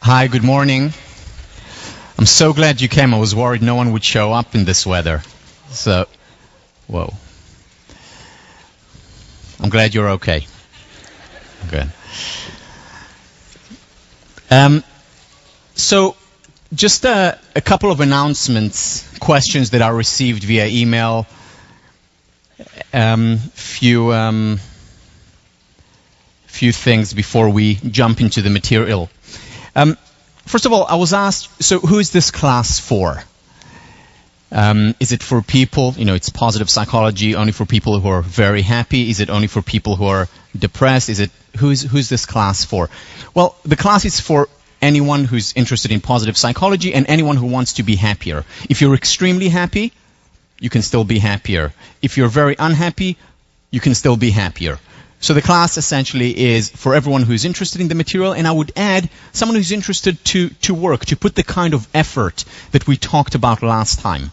Hi, good morning. I'm so glad you came. I was worried no one would show up in this weather. So, whoa. I'm glad you're okay. Good. So, just a couple of announcements, questions that I received via email. Few things before we jump into the material. First of all, I was asked, so who is this class for? Is it for people, it's positive psychology, only for people who are very happy? Is it only for people who are depressed? Who's this class for? Well, the class is for anyone who's interested in positive psychology and anyone who wants to be happier. If you're extremely happy, you can still be happier. If you're very unhappy, you can still be happier. So the class essentially is for everyone who's interested in the material, and I would add someone who's interested to work, to put the kind of effort that we talked about last time,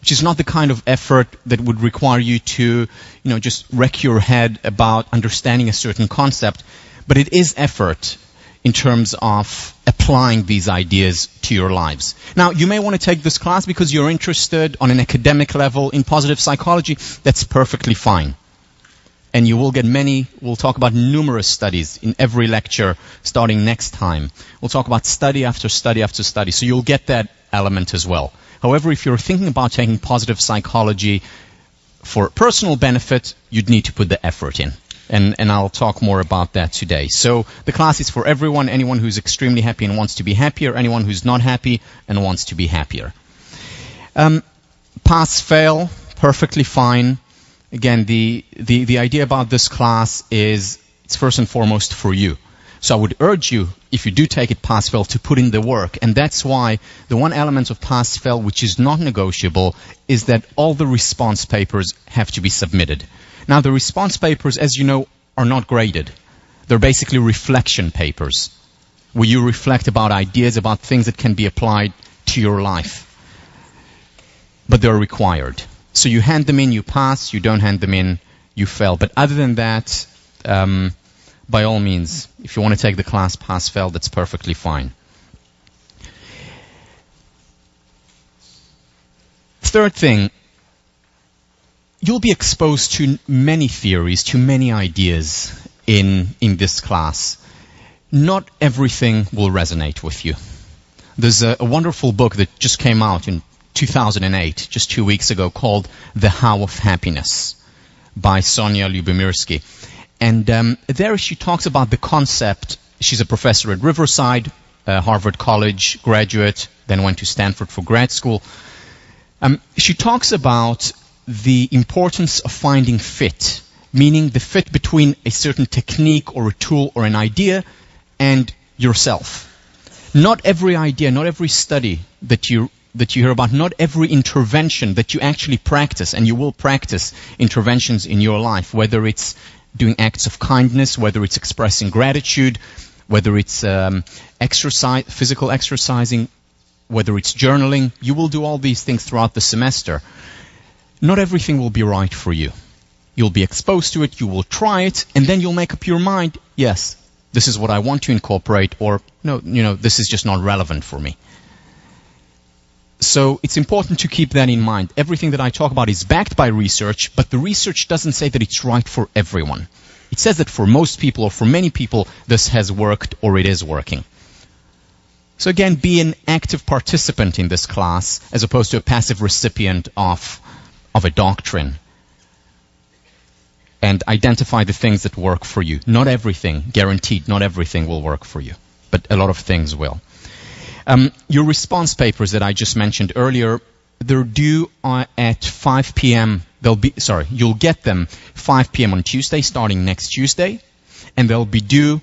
which is not the kind of effort that would require you to, just wreck your head about understanding a certain concept, but it is effort in terms of applying these ideas to your lives. Now, you may want to take this class because you're interested on an academic level in positive psychology. That's perfectly fine. And you will get we'll talk about numerous studies in every lecture starting next time. We'll talk about study after study after study, so you'll get that element as well. However, if you're thinking about taking positive psychology for personal benefit, you'd need to put the effort in. And I'll talk more about that today. So the class is for everyone, anyone who's extremely happy and wants to be happier, anyone who's not happy and wants to be happier. Pass, fail, perfectly fine. Again, the idea about this class is it's first and foremost for you. So I would urge you, if you do take it pass-fail, to put in the work. And that's why the one element of pass-fail which is not negotiable is that all the response papers have to be submitted. Now, the response papers, as you know, are not graded. They're basically reflection papers, where you reflect about ideas, about things that can be applied to your life. But they're required. So you hand them in, you pass. You don't hand them in, you fail. But other than that, by all means, if you want to take the class pass-fail, that's perfectly fine. Third thing, you'll be exposed to many theories, to many ideas in this class. Not everything will resonate with you. There's a wonderful book that just came out in 2008, just 2 weeks ago, called The How of Happiness by Sonia Lyubomirsky. And there she talks about the concept. She's a professor at Riverside, Harvard College graduate, then went to Stanford for grad school. She talks about the importance of finding fit, meaning the fit between a certain technique or a tool or an idea and yourself. Not every idea, not every study that you hear about, not every intervention that you actually practice, and you will practice interventions in your life, whether it's doing acts of kindness, whether it's expressing gratitude, whether it's exercise, physical exercising, whether it's journaling. You will do all these things throughout the semester. Not everything will be right for you. You'll be exposed to it, you will try it, and then you'll make up your mind, yes, this is what I want to incorporate, or no, this is just not relevant for me. So it's important to keep that in mind. Everything that I talk about is backed by research, but the research doesn't say that it's right for everyone. It says that for most people, or for many people, this has worked or it is working. So again, be an active participant in this class as opposed to a passive recipient of a doctrine. And identify the things that work for you. Not everything, guaranteed, not everything will work for you, but a lot of things will. Your response papers that I just mentioned earlier, they're due at 5 p.m. You'll get them 5 p.m. on Tuesday, starting next Tuesday, and they'll be due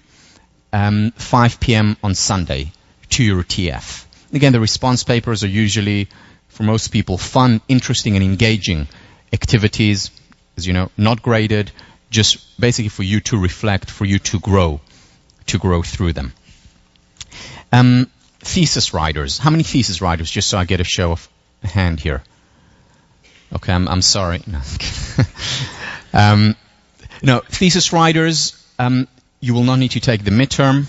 5 p.m. on Sunday to your TF. Again, the response papers are usually, for most people, fun, interesting, and engaging activities, as you know, not graded, just basically for you to reflect, for you to grow through them. Thesis writers. How many thesis writers? Just so I get a show of hand here. Okay, I'm sorry. No, thesis writers, you will not need to take the midterm.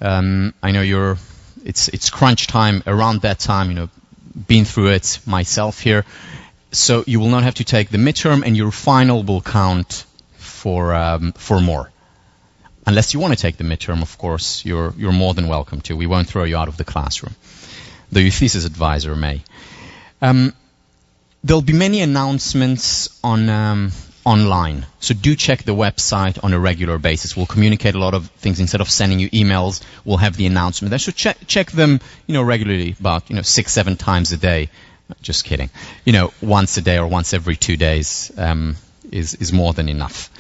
I know it's crunch time around that time, you know, been through it myself here. So you will not have to take the midterm, and your final will count for more. Unless you want to take the midterm, of course, you're more than welcome to. We won't throw you out of the classroom, though your thesis advisor may. There'll be many announcements online, so do check the website on a regular basis. We'll communicate a lot of things. Instead of sending you emails, we'll have the announcement there. So check them, you know, regularly, about 6-7 times a day. Just kidding. You know, once a day or once every 2 days is more than enough.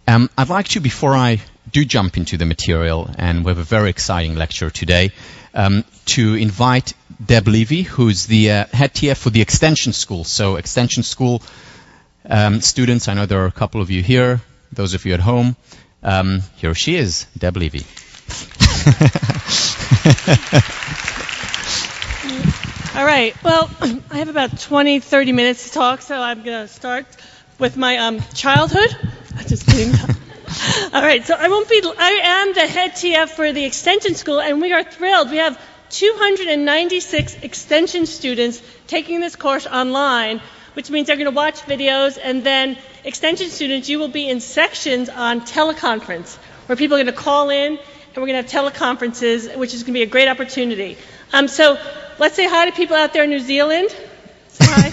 I'd like to, before I do jump into the material, and we have a very exciting lecture today, to invite Deb Levy, who's the head TF for the Extension School. So Extension School students, I know there are a couple of you here, those of you at home. Here she is, Deb Levy. All right. Well, I have about 20-30 minutes to talk, so I'm going to start with my childhood. Just kidding. All right. So I am the head TF for the Extension School, and we are thrilled. We have 296 Extension students taking this course online, which means they're going to watch videos, and then Extension students, you will be in sections on teleconference, where people are going to call in, and we're going to have teleconferences, which is going to be a great opportunity. So let's say hi to people out there in New Zealand. Say hi.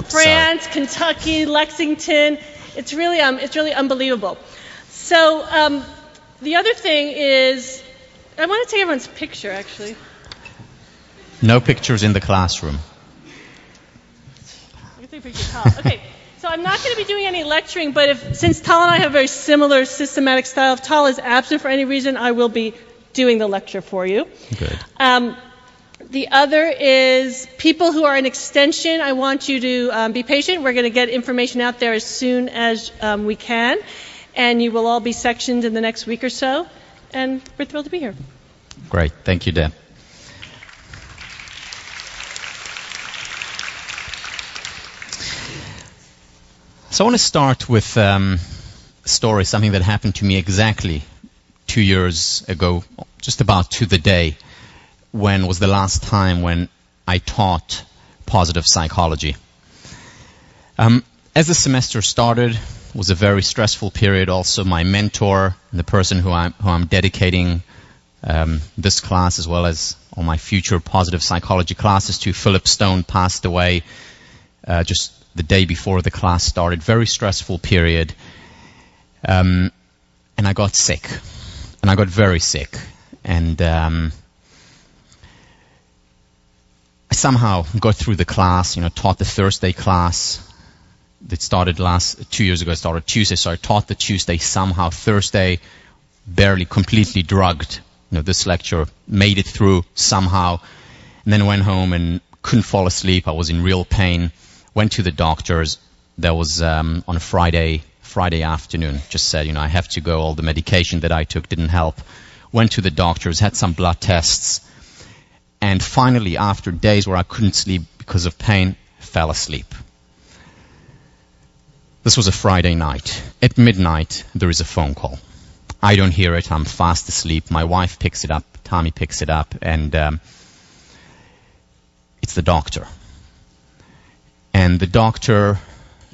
France, Kentucky, Lexington. It's really unbelievable. So the other thing is, I want to take everyone's picture, actually. No pictures in the classroom. I can take a picture of Tal. Okay, so I'm not going to be doing any lecturing, but since Tal and I have a very similar systematic style, if Tal is absent for any reason, I will be doing the lecture for you. Good. The other is people who are in extension, I want you to be patient. We're going to get information out there as soon as we can, and you will all be sectioned in the next week or so, and we're thrilled to be here. Great. Thank you, Deb. So I want to start with a story, something that happened to me exactly 2 years ago, just about to the day, when was the last time when I taught positive psychology. As the semester started, it was a very stressful period. Also, my mentor, the person who I'm dedicating this class, as well as all my future positive psychology classes to, Philip Stone, passed away just the day before the class started. Very stressful period. And I got sick. And I got very sick. And I somehow got through the class, taught the Thursday class. It started 2 years ago. It started Tuesday, so I taught the Tuesday somehow. Thursday, barely, completely drugged. This lecture, made it through somehow. And then went home and couldn't fall asleep. I was in real pain. Went to the doctors. That was on a Friday afternoon. Just said, I have to go. All the medication that I took didn't help. Went to the doctors, had some blood tests. And finally, after days where I couldn't sleep because of pain, fell asleep. This was a Friday night. At midnight, there is a phone call. I don't hear it. I'm fast asleep. My wife picks it up. Tommy picks it up. And it's the doctor. And the doctor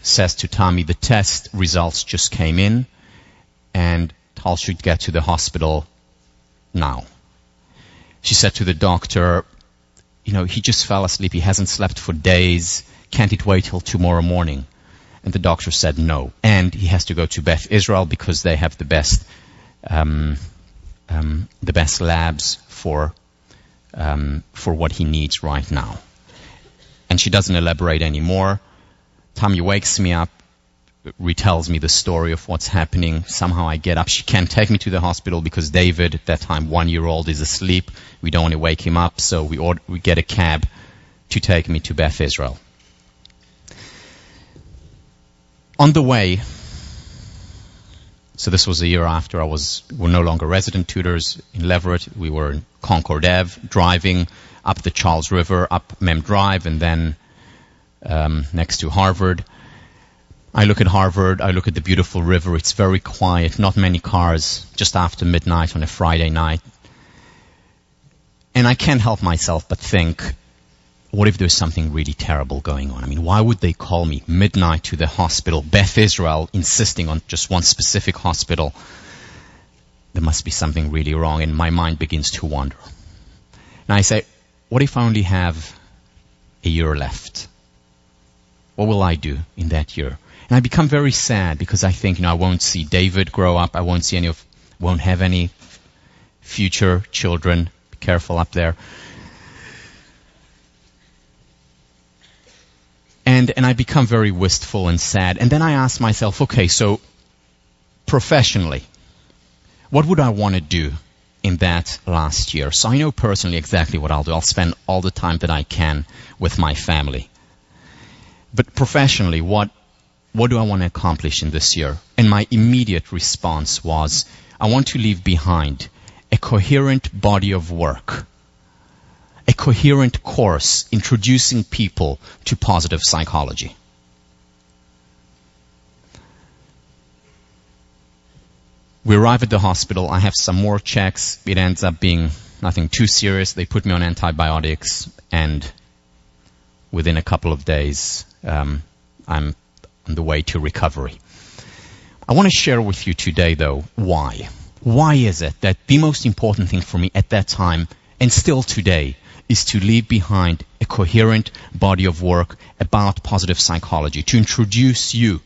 says to Tommy, the test results just came in, and Tal should get to the hospital now. She said to the doctor, he just fell asleep. He hasn't slept for days. Can't it wait till tomorrow morning? And the doctor said no. And he has to go to Beth Israel because they have the best labs for what he needs right now. And she doesn't elaborate anymore. Tommy wakes me up, retells me the story of what's happening. Somehow I get up. She can't take me to the hospital because David, at that time 1-year-old, is asleep. We don't want to wake him up, so we get a cab to take me to Beth Israel. On the way, so this was a year after we're no longer resident tutors in Leverett. We were in Concord Ave, driving up the Charles River, up Mem Drive, and then next to Harvard. I look at Harvard, I look at the beautiful river. It's very quiet, not many cars, just after midnight on a Friday night. And I can't help myself but think, what if there's something really terrible going on? I mean, why would they call me midnight to the hospital, Beth Israel, insisting on just one specific hospital? There must be something really wrong, and my mind begins to wander. And I say, what if I only have a year left? What will I do in that year? And I become very sad because I think, I won't see David grow up. I won't have any future children. Be careful up there. And I become very wistful and sad. And then I ask myself, okay, so professionally, what would I want to do in that last year? So I know personally exactly what I'll do. I'll spend all the time that I can with my family. But professionally, what do I want to accomplish in this year? And my immediate response was, I want to leave behind a coherent body of work, a coherent course introducing people to positive psychology. We arrive at the hospital. I have some more checks. It ends up being nothing too serious. They put me on antibiotics, and within a couple of days, I'm on the way to recovery. I want to share with you today, though, why. Why is it that the most important thing for me at that time, and still today, is to leave behind a coherent body of work about positive psychology, to introduce you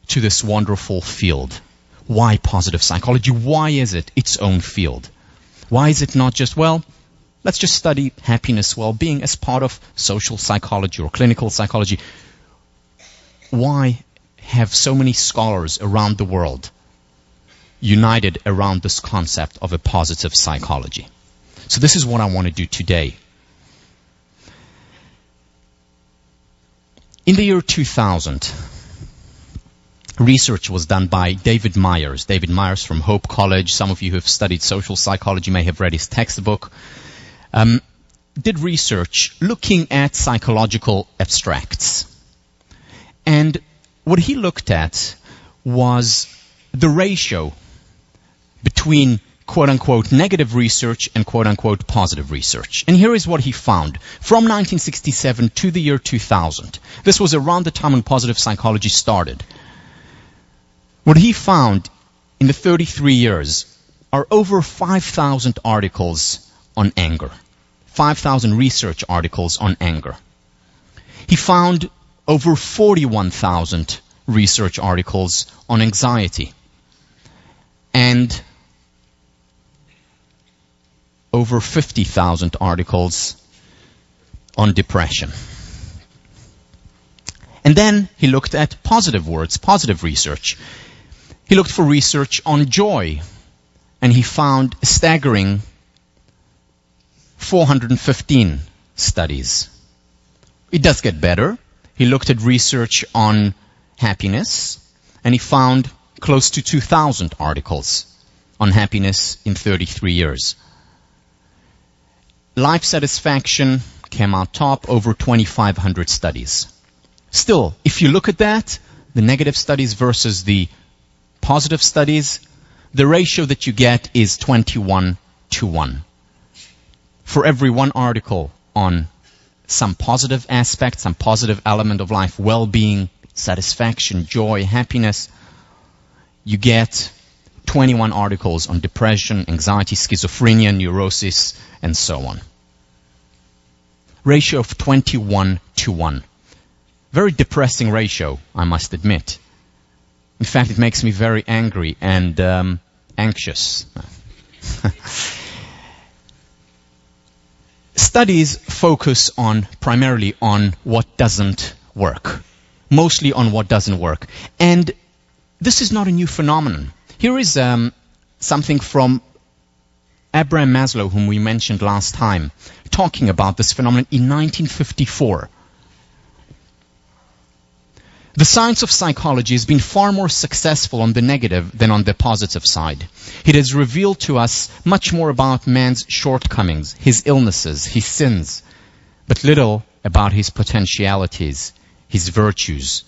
to this wonderful field. Why positive psychology? Why is it its own field? Why is it not just, let's just study happiness, well-being as part of social psychology or clinical psychology? Why have so many scholars around the world united around this concept of a positive psychology? So this is what I want to do today. In the year 2000, research was done by David Myers. David Myers from Hope College. Some of you who have studied social psychology may have read his textbook. Did research looking at psychological abstracts. And what he looked at was the ratio between quote-unquote negative research and quote-unquote positive research. And here is what he found. From 1967 to the year 2000, this was around the time when positive psychology started. What he found in the 33 years are over 5,000 articles on anger. 5,000 research articles on anger. He found over 41,000 research articles on anxiety. And over 50,000 articles on depression. And then he looked at positive words, positive research. He looked for research on joy, and he found a staggering 415 studies. It does get better. He looked at research on happiness, and he found close to 2,000 articles on happiness in 33 years. Life satisfaction came out top, over 2,500 studies. Still, if you look at that, the negative studies versus the positive studies, the ratio that you get is 21-1. For every one article on some positive aspect, some positive element of life, well-being, satisfaction, joy, happiness, you get 21 articles on depression, anxiety, schizophrenia, neurosis, and so on. Ratio of 21-1. Very depressing ratio, I must admit. In fact, it makes me very angry and anxious. Studies focus primarily on what doesn't work. Mostly on what doesn't work. And this is not a new phenomenon. Here is something from Abraham Maslow, whom we mentioned last time, talking about this phenomenon in 1954. The science of psychology has been far more successful on the negative than on the positive side. It has revealed to us much more about man's shortcomings, his illnesses, his sins, but little about his potentialities, his virtues,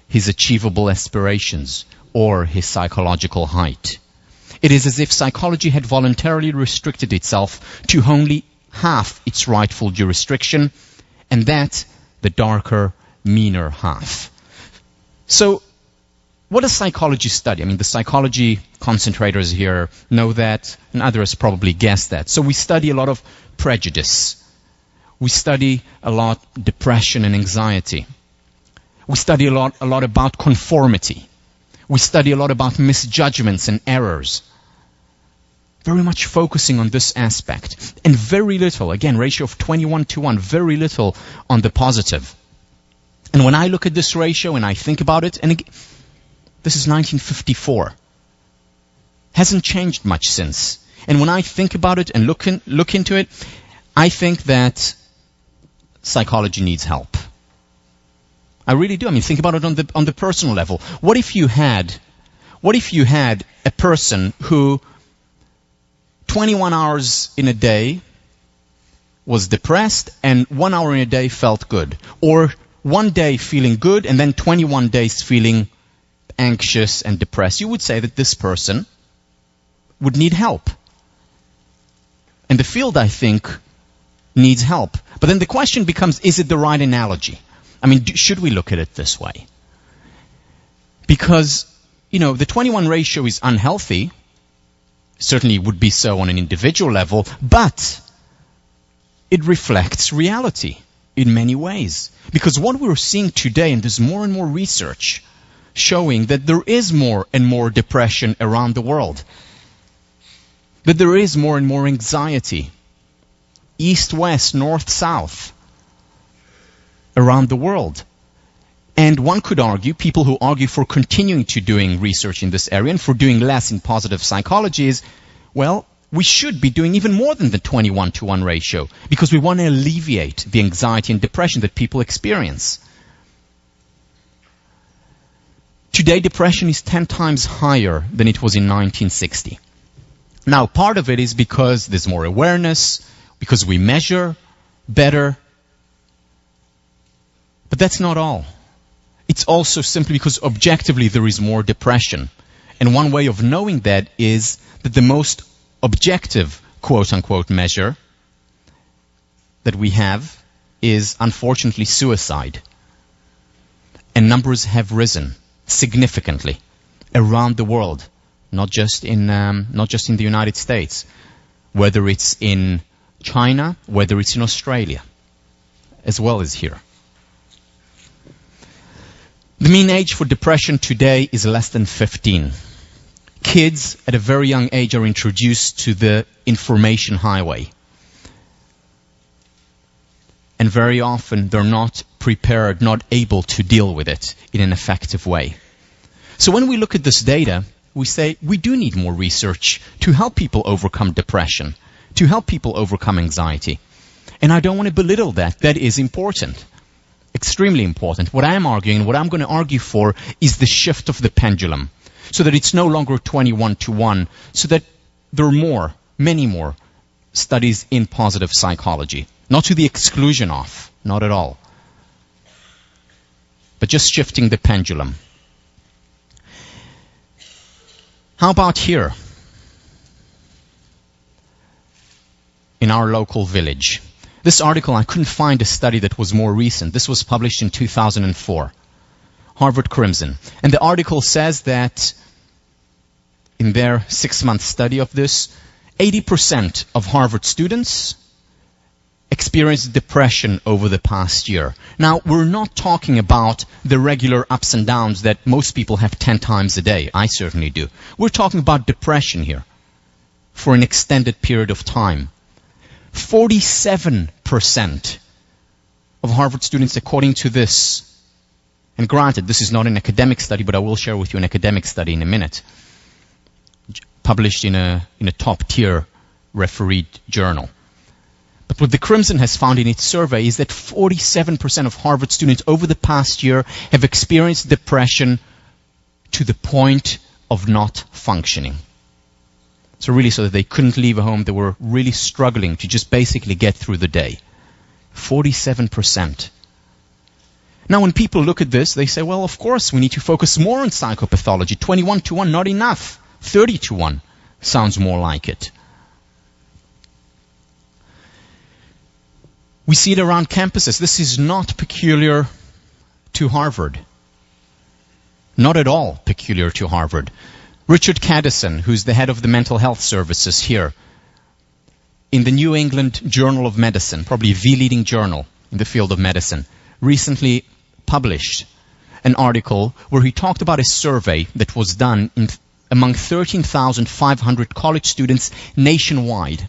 his achievable aspirations, or his psychological height. It is as if psychology had voluntarily restricted itself to only half its rightful jurisdiction, and that the darker, meaner half. So, what does psychology study? I mean, the psychology concentrators here know that, and others probably guess that. So we study a lot of prejudice. We study a lot depression and anxiety. We study a lot about conformity. We study a lot about misjudgments and errors. Very much focusing on this aspect. And very little, again, ratio of 21:1, very little on the positive. And when I look at this ratio and I think about it, and this is 1954. Hasn't changed much since. And when I think about it and look into it, I think that psychology needs help. I really do. I mean, think about it on the personal level. What if you had a person who 21 hours in a day was depressed and 1 hour in a day felt good, or one day feeling good and then 21 days feeling anxious and depressed? You would say that this person would need help. And the field, I think, needs help. But then the question becomes, is it the right analogy? I mean, should we look at it this way? Because, the 21 ratio is unhealthy. Certainly would be so on an individual level, but it reflects reality in many ways. Because what we're seeing today, and there's more and more research showing that there is more and more depression around the world, that there is more and more anxiety, east, west, north, south, around the world. And one could argue, people who argue for continuing to doing research in this area and for doing less in positive psychology is, well, we should be doing even more than the 21:1 ratio because we want to alleviate the anxiety and depression that people experience. Today, depression is 10 times higher than it was in 1960. Now, part of it is because there's more awareness, because we measure better. But that's not all. It's also simply because objectively there is more depression. And one way of knowing that is that the most objective, quote-unquote, measure that we have is, unfortunately, suicide. And numbers have risen significantly around the world, not just in the United States, whether it's in China, whether it's in Australia, as well as here. The mean age for depression today is less than 15. Kids at a very young age are introduced to the information highway. And very often they're not prepared, not able to deal with it in an effective way. So when we look at this data, we say we do need more research to help people overcome depression, to help people overcome anxiety. And I don't want to belittle that. That is important. Extremely important. What I am arguing, and what I'm going to argue for, is the shift of the pendulum, so that it's no longer 21:1, so that there are many more studies in positive psychology. Not to the exclusion of, not at all. But just shifting the pendulum. How about here? In our local village. This article, I couldn't find a study that was more recent. This was published in 2004. Harvard Crimson. And the article says that in their 6-month study of this, 80% of Harvard students experienced depression over the past year. Now, we're not talking about the regular ups and downs that most people have 10 times a day. I certainly do. We're talking about depression here for an extended period of time. 47% of Harvard students, according to this, and granted, this is not an academic study, but I will share with you an academic study in a minute, published in a top-tier refereed journal. But what the Crimson has found in its survey is that 47% of Harvard students over the past year have experienced depression to the point of not functioning. So really, so that they couldn't leave home, they were really struggling to just basically get through the day. 47%. Now, when people look at this, they say, well, of course, we need to focus more on psychopathology. 21:1, not enough. 30:1. sounds more like it. We see it around campuses. This is not peculiar to Harvard. Not at all peculiar to Harvard. Richard Caddison, who's the head of the mental health services here, in the New England Journal of Medicine, probably the leading journal in the field of medicine, recently published an article where he talked about a survey that was done among 13,500 college students nationwide.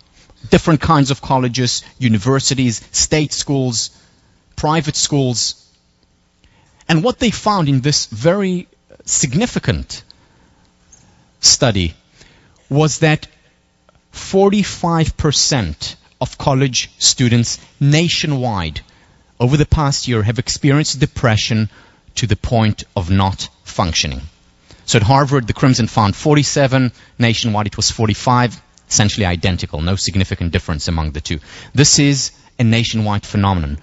Different kinds of colleges, universities, state schools, private schools. And what they found in this very significant study was that 45% of college students nationwide over the past year have experienced depression to the point of not functioning. So at Harvard, the Crimson found 47. Nationwide, it was 45. Essentially identical. No significant difference among the two. This is a nationwide phenomenon.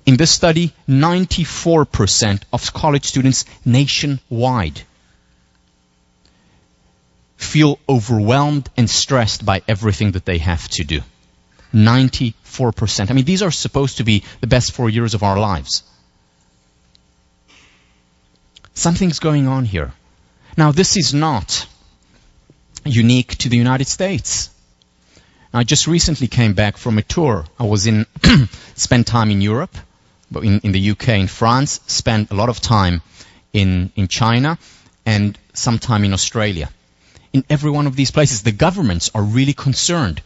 In this study, 94% of college students nationwide feel overwhelmed and stressed by everything that they have to do. 94%. I mean, these are supposed to be the best 4 years of our lives. Something's going on here. Now, this is not unique to the United States. I just recently came back from a tour. I was spent time in Europe, but in the UK, in France, spent a lot of time in China, and some time in Australia. In every one of these places, the governments are really concerned.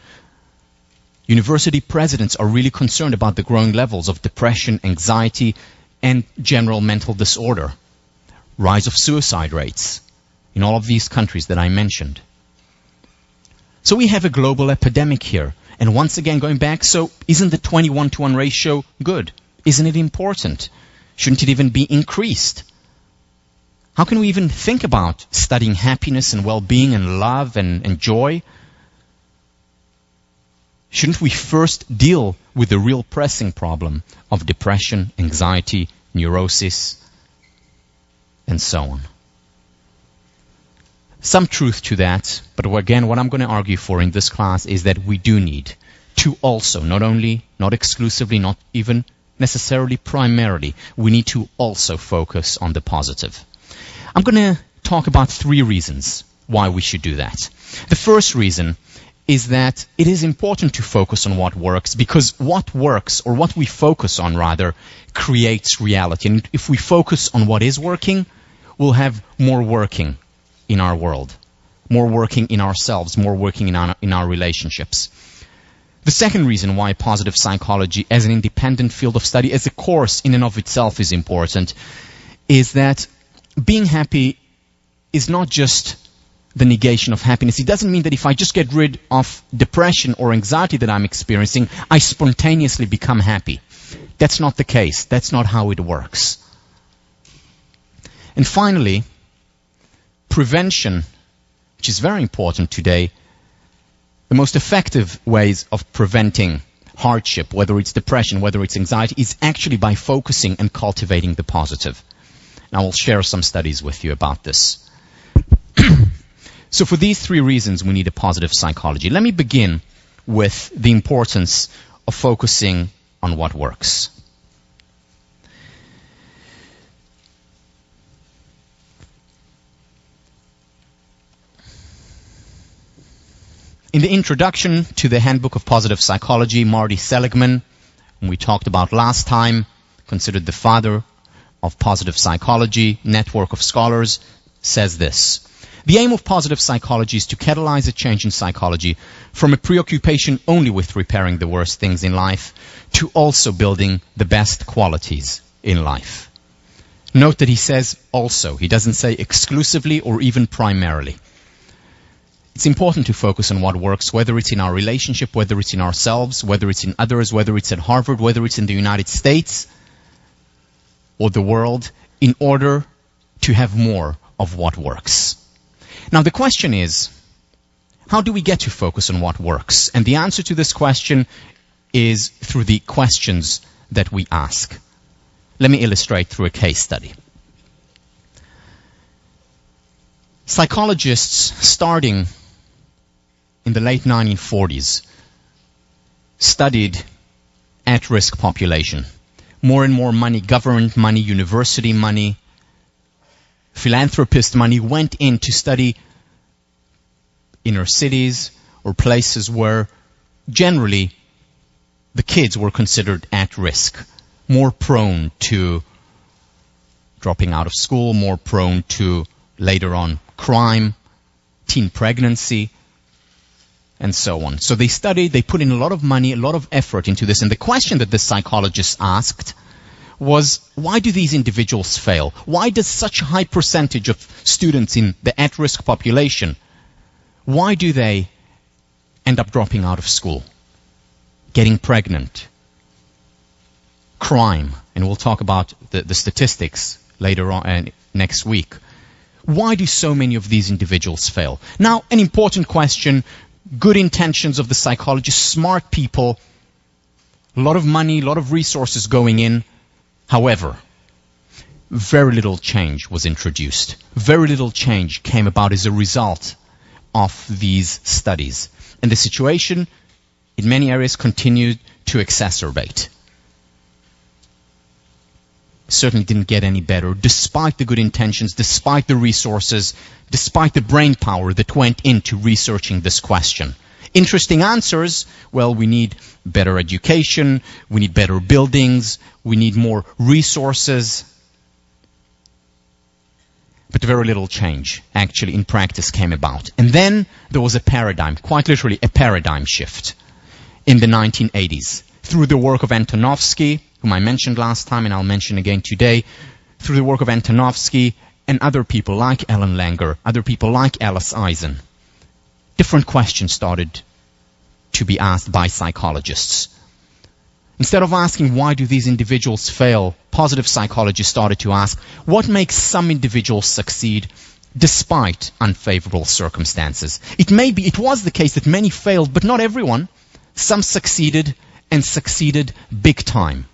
University presidents are really concerned about the growing levels of depression, anxiety, and general mental disorder. Rise of suicide rates in all of these countries that I mentioned. So we have a global epidemic here. And once again, going back, so isn't the 21-to-1 ratio good? Isn't it important? Shouldn't it even be increased? How can we even think about studying happiness and well-being and love and joy? Shouldn't we first deal with the real pressing problem of depression, anxiety, neurosis, and so on? Some truth to that, but again, what I'm going to argue for in this class is that we do need to also, not only, not exclusively, not even necessarily primarily, we need to also focus on the positive. I'm going to talk about 3 reasons why we should do that. The first reason is that it is important to focus on what works, because what works, or what we focus on rather, creates reality. And if we focus on what is working, we'll have more working in our world, more working in ourselves, more working in our relationships. The second reason why positive psychology as an independent field of study, as a course in and of itself is important, is that being happy is not just the negation of happiness. It doesn't mean that if I just get rid of depression or anxiety that I'm experiencing, I spontaneously become happy. That's not the case. That's not how it works. And finally, prevention, which is very important today. The most effective ways of preventing hardship, whether it's depression, whether it's anxiety, is actually by focusing and cultivating the positive. And I will share some studies with you about this. So for these 3 reasons, we need a positive psychology. Let me begin with the importance of focusing on what works. In the introduction to the Handbook of Positive Psychology, Marty Seligman, whom we talked about last time, considered the father of positive psychology, network of scholars, says this: the aim of positive psychology is to catalyze a change in psychology from a preoccupation only with repairing the worst things in life to also building the best qualities in life. Note that he says also. He doesn't say exclusively or even primarily. It's important to focus on what works, whether it's in our relationship, whether it's in ourselves, whether it's in others, whether it's at Harvard, whether it's in the United States or the world, in order to have more of what works. Now the question is, how do we get to focus on what works? And the answer to this question is through the questions that we ask. Let me illustrate through a case study. Psychologists, starting in the late 1940s, studied at-risk population. More and more money, government money, university money, philanthropist money went in to study inner cities or places where generally the kids were considered at risk, more prone to dropping out of school, more prone to later on crime, teen pregnancy, and so on. So they studied, they put in a lot of money, a lot of effort into this. And the question that the psychologists asked was, why do these individuals fail? Why does such a high percentage of students in the at-risk population, why do they end up dropping out of school, getting pregnant, crime? And we'll talk about the statistics later on next week. Why do so many of these individuals fail? Now, an important question. Good intentions of the psychologists, smart people, a lot of money, a lot of resources going in. However, very little change was introduced. Very little change came about as a result of these studies. And the situation in many areas continued to exacerbate. Certainly didn't get any better, despite the good intentions, despite the resources, despite the brain power that went into researching this question. Interesting answers. Well, we need better education, we need better buildings, we need more resources. But very little change, actually, in practice came about. And then there was a paradigm, quite literally a paradigm shift in the 1980s. Through the work of Antonovsky, whom I mentioned last time and I'll mention again today, through the work of Antonovsky and other people like Alan Langer, other people like Alice Eisen, different questions started to be asked by psychologists. Instead of asking why do these individuals fail, positive psychologists started to ask what makes some individuals succeed despite unfavorable circumstances. It was the case that many failed, but not everyone. Some succeeded, and succeeded big time.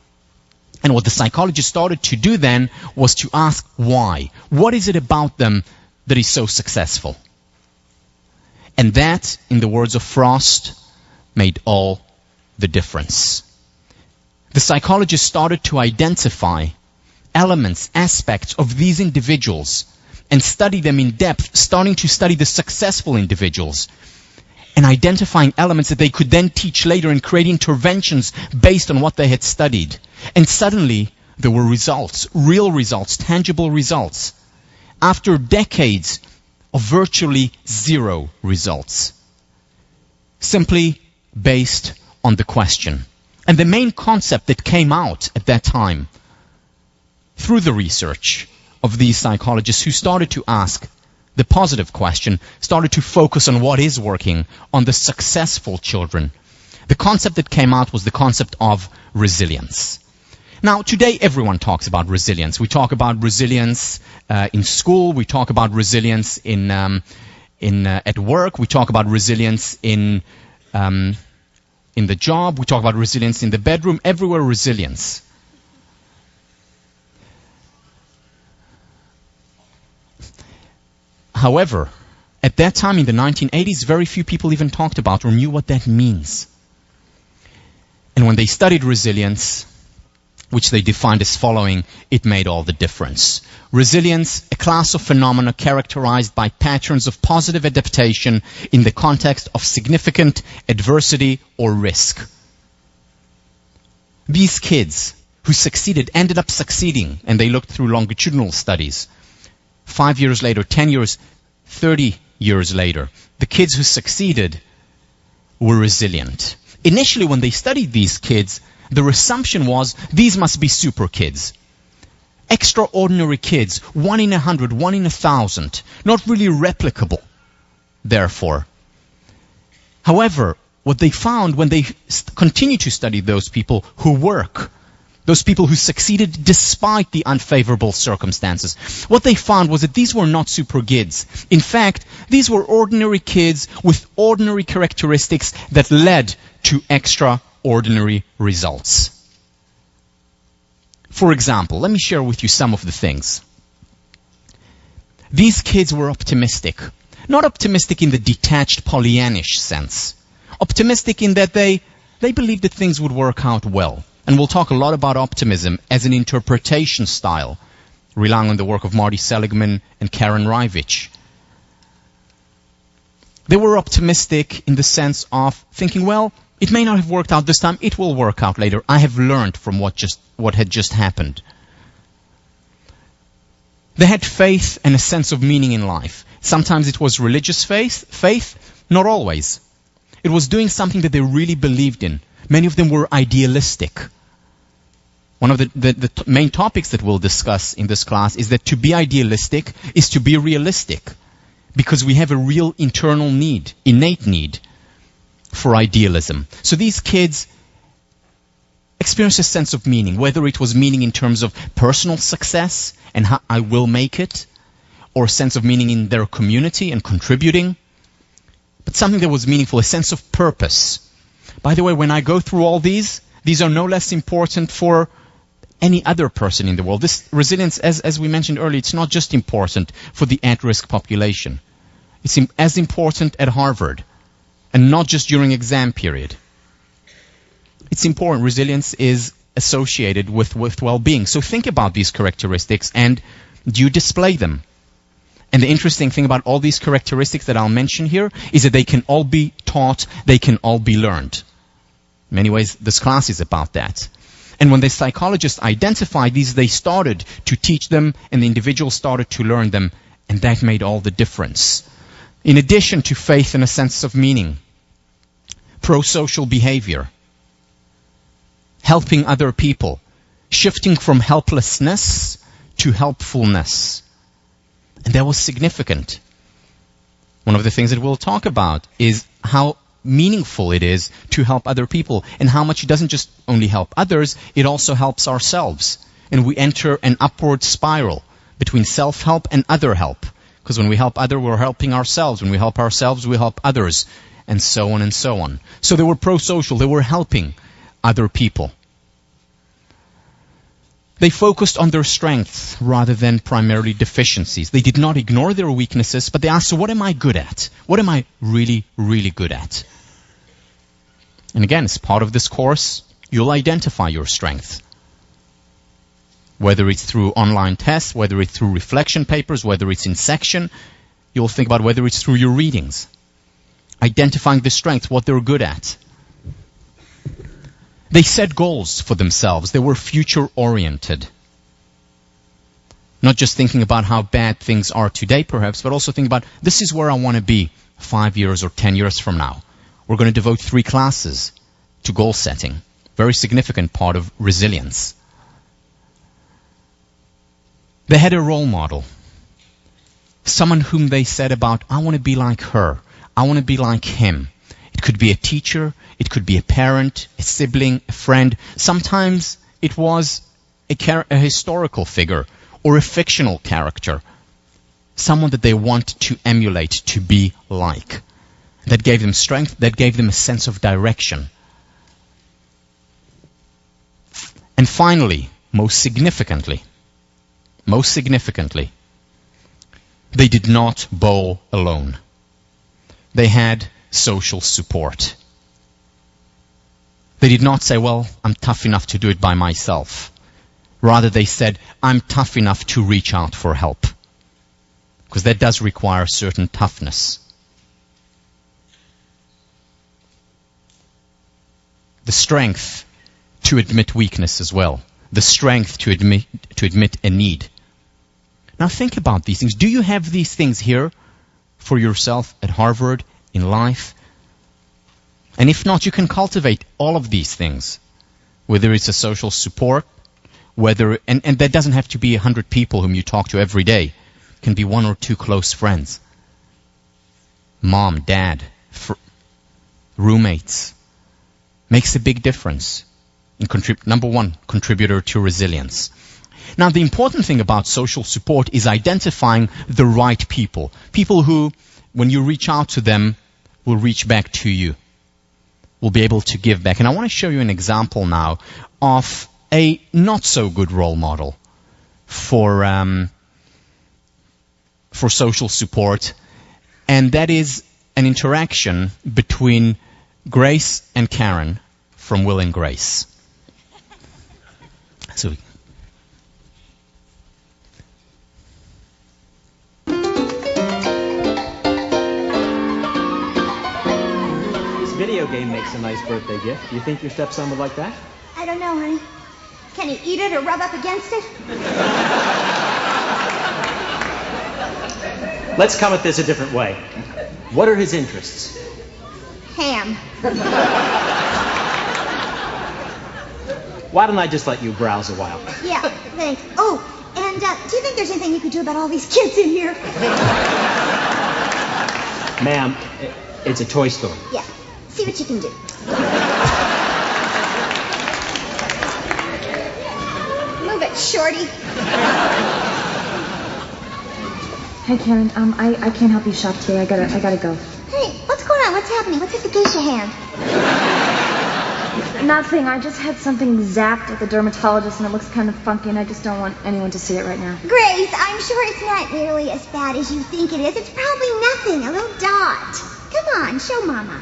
And what the psychologists started to do then was to ask why. What is it about them that is so successful? And that, in the words of Frost, made all the difference. The psychologists started to identify elements, aspects of these individuals and study them in depth, starting to study the successful individuals and identifying elements that they could then teach later and create interventions based on what they had studied. And suddenly, there were results, real results, tangible results, after decades of virtually zero results, simply based on the question. And the main concept that came out at that time, through the research of these psychologists who started to ask the positive question, started to focus on what is working, on the successful children. The concept that came out was the concept of resilience. Now, today everyone talks about resilience. We talk about resilience in school. We talk about resilience at work. We talk about resilience in the job. We talk about resilience in the bedroom. Everywhere, resilience. However, at that time in the 1980s, very few people even talked about or knew what that means. And when they studied resilience, which they defined as following, it made all the difference. Resilience, a class of phenomena characterized by patterns of positive adaptation in the context of significant adversity or risk. These kids who succeeded ended up succeeding, and they looked through longitudinal studies. 5 years later, 10 years, 30 years later, the kids who succeeded were resilient. Initially, when they studied these kids, their assumption was these must be super kids. Extraordinary kids, 1 in 100, 1 in 1,000, not really replicable, therefore. However, what they found when they continue to study those people who work, those people who succeeded despite the unfavorable circumstances, what they found was that these were not super kids. In fact, these were ordinary kids with ordinary characteristics that led to extraordinary results. For example, let me share with you some of the things. These kids were optimistic. Not optimistic in the detached Pollyannish sense. Optimistic in that they believed that things would work out well. And we'll talk a lot about optimism as an interpretation style, relying on the work of Marty Seligman and Karen Rivich. They were optimistic in the sense of thinking, well, it may not have worked out this time, it will work out later. I have learned from what had just happened. They had faith and a sense of meaning in life. Sometimes it was religious faith, not always. It was doing something that they really believed in. Many of them were idealistic. One of the main topics that we'll discuss in this class is that to be idealistic is to be realistic, because we have a real internal need, innate need for idealism. So these kids experienced a sense of meaning, whether it was meaning in terms of personal success and how I will make it, or a sense of meaning in their community and contributing, but something that was meaningful, a sense of purpose. By the way, when I go through all these are no less important for any other person in the world. This resilience, as we mentioned earlier, it's not just important for the at-risk population. It's as important at Harvard, and not just during exam period. It's important. Resilience is associated with well-being. So think about these characteristics, and do you display them? And the interesting thing about all these characteristics that I'll mention here is that they can all be taught, they can all be learned. In many ways, this class is about that. And when the psychologists identified these, they started to teach them, and the individuals started to learn them, and that made all the difference. In addition to faith and a sense of meaning, pro-social behavior, helping other people, shifting from helplessness to helpfulness. And that was significant. One of the things that we'll talk about is how meaningful it is to help other people, and how much it doesn't just only help others, it also helps ourselves. And we enter an upward spiral between self-help and other help. Because when we help others, we're helping ourselves. When we help ourselves, we help others, and so on and so on. So they were pro-social. They were helping other people. They focused on their strengths rather than primarily deficiencies. They did not ignore their weaknesses, but they asked, so what am I good at? What am I really, really good at? And again, as part of this course, you'll identify your strength. Whether it's through online tests, whether it's through reflection papers, whether it's in section, you'll think about whether it's through your readings. Identifying the strengths, what they're good at. They set goals for themselves. They were future-oriented. Not just thinking about how bad things are today, perhaps, but also thinking about, this is where I want to be 5 years or 10 years from now. We're going to devote 3 classes to goal setting. Very significant part of resilience. They had a role model. Someone whom they said about, I want to be like her. I want to be like him. It could be a teacher, it could be a parent, a sibling, a friend. Sometimes it was a historical figure or a fictional character. Someone that they want to emulate, to be like. That gave them strength, that gave them a sense of direction. And finally, most significantly, they did not bowl alone. They had social support. They did not say, well, I'm tough enough to do it by myself. Rather, they said, I'm tough enough to reach out for help. Because that does require certain toughness. The strength to admit weakness as well. The strength to admit a need. Now think about these things. Do you have these things here for yourself at Harvard, in life? And if not, you can cultivate all of these things. Whether it's a social support, and that doesn't have to be 100 people whom you talk to every day. It can be 1 or 2 close friends. Mom, dad, roommates. Makes a big difference. Number 1, contributor to resilience. Now, the important thing about social support is identifying the right people. People who, when you reach out to them, will reach back to you. Will be able to give back. And I want to show you an example now of a not so good role model for social support. And that is an interaction between Grace and Karen from Will and Grace. So this video game makes a nice birthday gift. Do you think your stepson would like that? I don't know, honey. Can he eat it or rub up against it? Let's come at this a different way. What are his interests? Ham. Why don't I just let you browse a while? Yeah, thanks. Oh, and do you think there's anything you could do about all these kids in here? Ma'am, it's a toy store. Yeah, see what you can do. Move it, shorty. Hey Karen, I can't help you shop today. I gotta go. Hey, what's going on? What's happening? What's with the geisha hand? Nothing. I just had something zapped at the dermatologist and it looks kind of funky and I just don't want anyone to see it right now. Grace, I'm sure it's not nearly as bad as you think it is. It's probably nothing, a little dot. Come on, show Mama.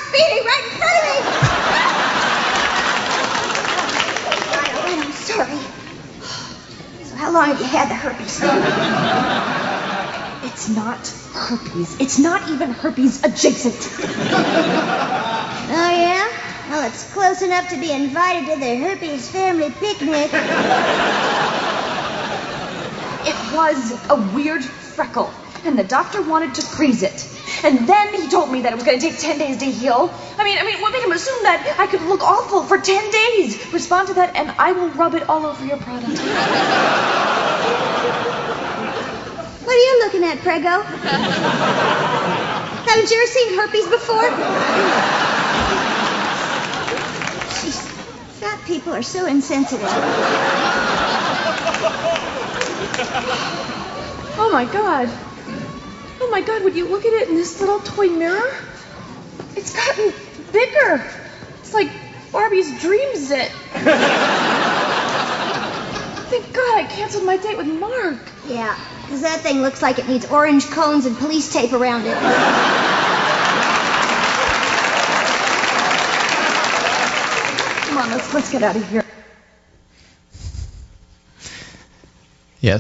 Speeding right in front of me! I'm sorry. So how long have you had the herpes? It's not herpes. It's not even herpes adjacent. Oh, yeah? Well, it's close enough to be invited to the herpes family picnic. It was a weird freckle, and the doctor wanted to freeze it. And then he told me that it was going to take 10 days to heal. I mean, what made him assume that I could look awful for 10 days? Respond to that, and I will rub it all over your product. What are you looking at, Prego? Haven't you ever seen herpes before? Jeez, fat people are so insensitive. Oh, my God. Oh my God, would you look at it in this little toy mirror? It's gotten bigger. It's like Barbie's dream zit. Thank God I canceled my date with Mark. Yeah, because that thing looks like it needs orange cones and police tape around it. Come on, let's get out of here. yeah.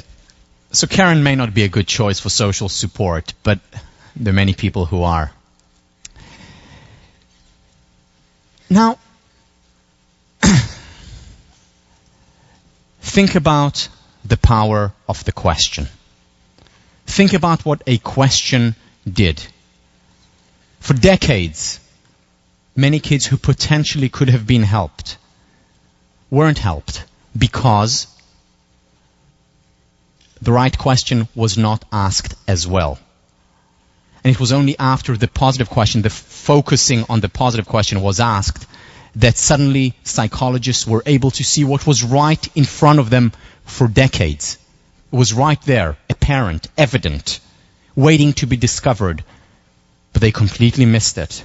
So Karen may not be a good choice for social support, but there are many people who are. Now, think about the power of the question. Think about what a question did. For decades, many kids who potentially could have been helped weren't helped because the right question was not asked as well. And it was only after the positive question, the focusing on the positive question was asked, that suddenly psychologists were able to see what was right in front of them for decades. It was right there, apparent, evident, waiting to be discovered. But they completely missed it.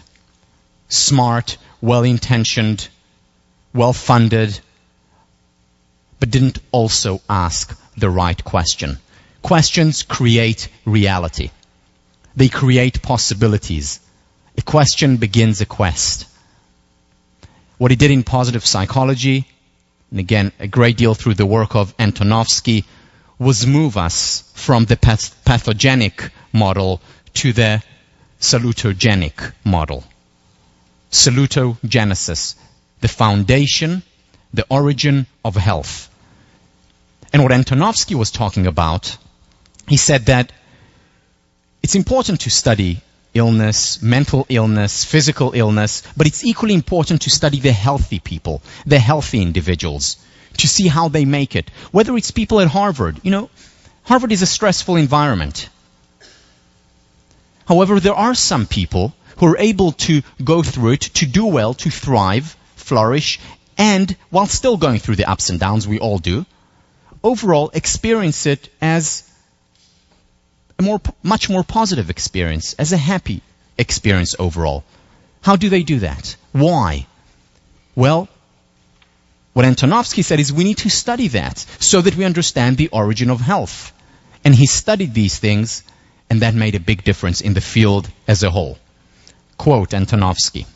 Smart, well-intentioned, well-funded, but didn't also ask the right question. Questions create reality. They create possibilities. A question begins a quest. What he did in positive psychology, and again, a great deal through the work of Antonovsky, was move us from the pathogenic model to the salutogenic model. Salutogenesis, the foundation, the origin of health. And what Antonovsky was talking about, he said that it's important to study illness, mental illness, physical illness, but it's equally important to study the healthy people, the healthy individuals, to see how they make it. Whether it's people at Harvard. You know, Harvard is a stressful environment. However, there are some people who are able to go through it, to do well, to thrive, flourish, and while still going through the ups and downs, we all do, overall experience it as a much more positive experience, as a happy experience overall. How do they do that? Why? Well, what Antonovsky said is we need to study that so that we understand the origin of health. And he studied these things, and that made a big difference in the field as a whole. Quote Antonovsky,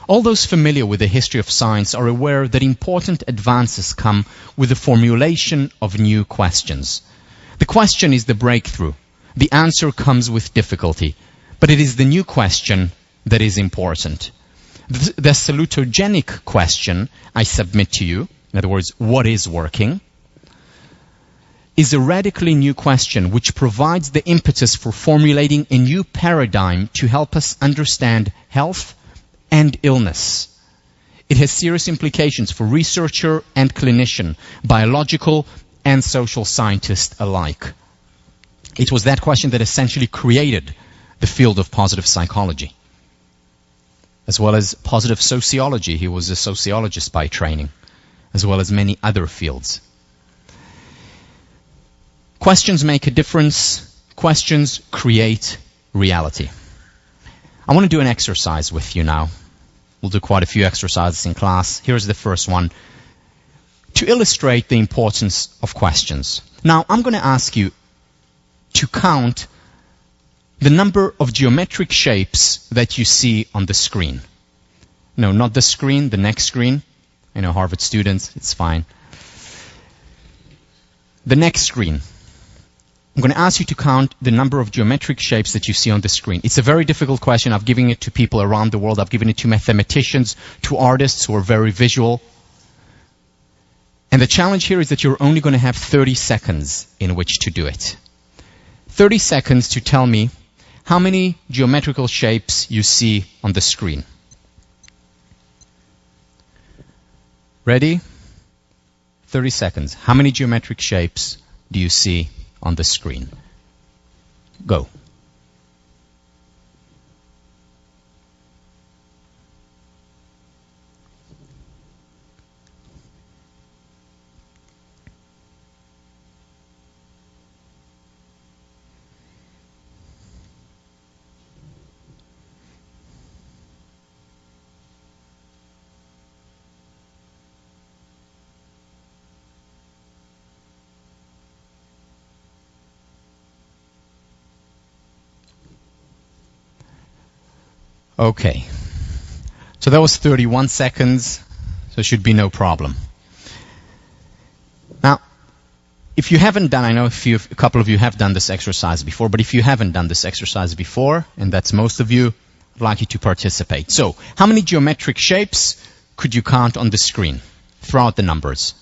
"All those familiar with the history of science are aware that important advances come with the formulation of new questions. The question is the breakthrough. The answer comes with difficulty, but it is the new question that is important. The salutogenic question I submit to you, in other words, what is working, is a radically new question which provides the impetus for formulating a new paradigm to help us understand health and illness. It has serious implications for researcher and clinician, biological and social scientist alike." It was that question that essentially created the field of positive psychology, as well as positive sociology. He was a sociologist by training, as well as many other fields. Questions make a difference. Questions create reality. I want to do an exercise with you now. We'll do quite a few exercises in class. Here's the first one, to illustrate the importance of questions. Now, I'm going to ask you to count the number of geometric shapes that you see on the screen. No, not the screen, the next screen. I know Harvard students, it's fine. The next screen. I'm going to ask you to count the number of geometric shapes that you see on the screen. It's a very difficult question. I've given it to people around the world. I've given it to mathematicians, to artists who are very visual. And the challenge here is that you're only going to have 30 seconds in which to do it. 30 seconds to tell me how many geometrical shapes you see on the screen. Ready? 30 seconds. How many geometric shapes do you see on the screen? Go. Okay, so that was 31 seconds, so it should be no problem. Now, if you haven't done, I know a couple of you have done this exercise before, but if you haven't done this exercise before, and that's most of you, I'd like you to participate. So, how many geometric shapes could you count on the screen? Throw out the numbers.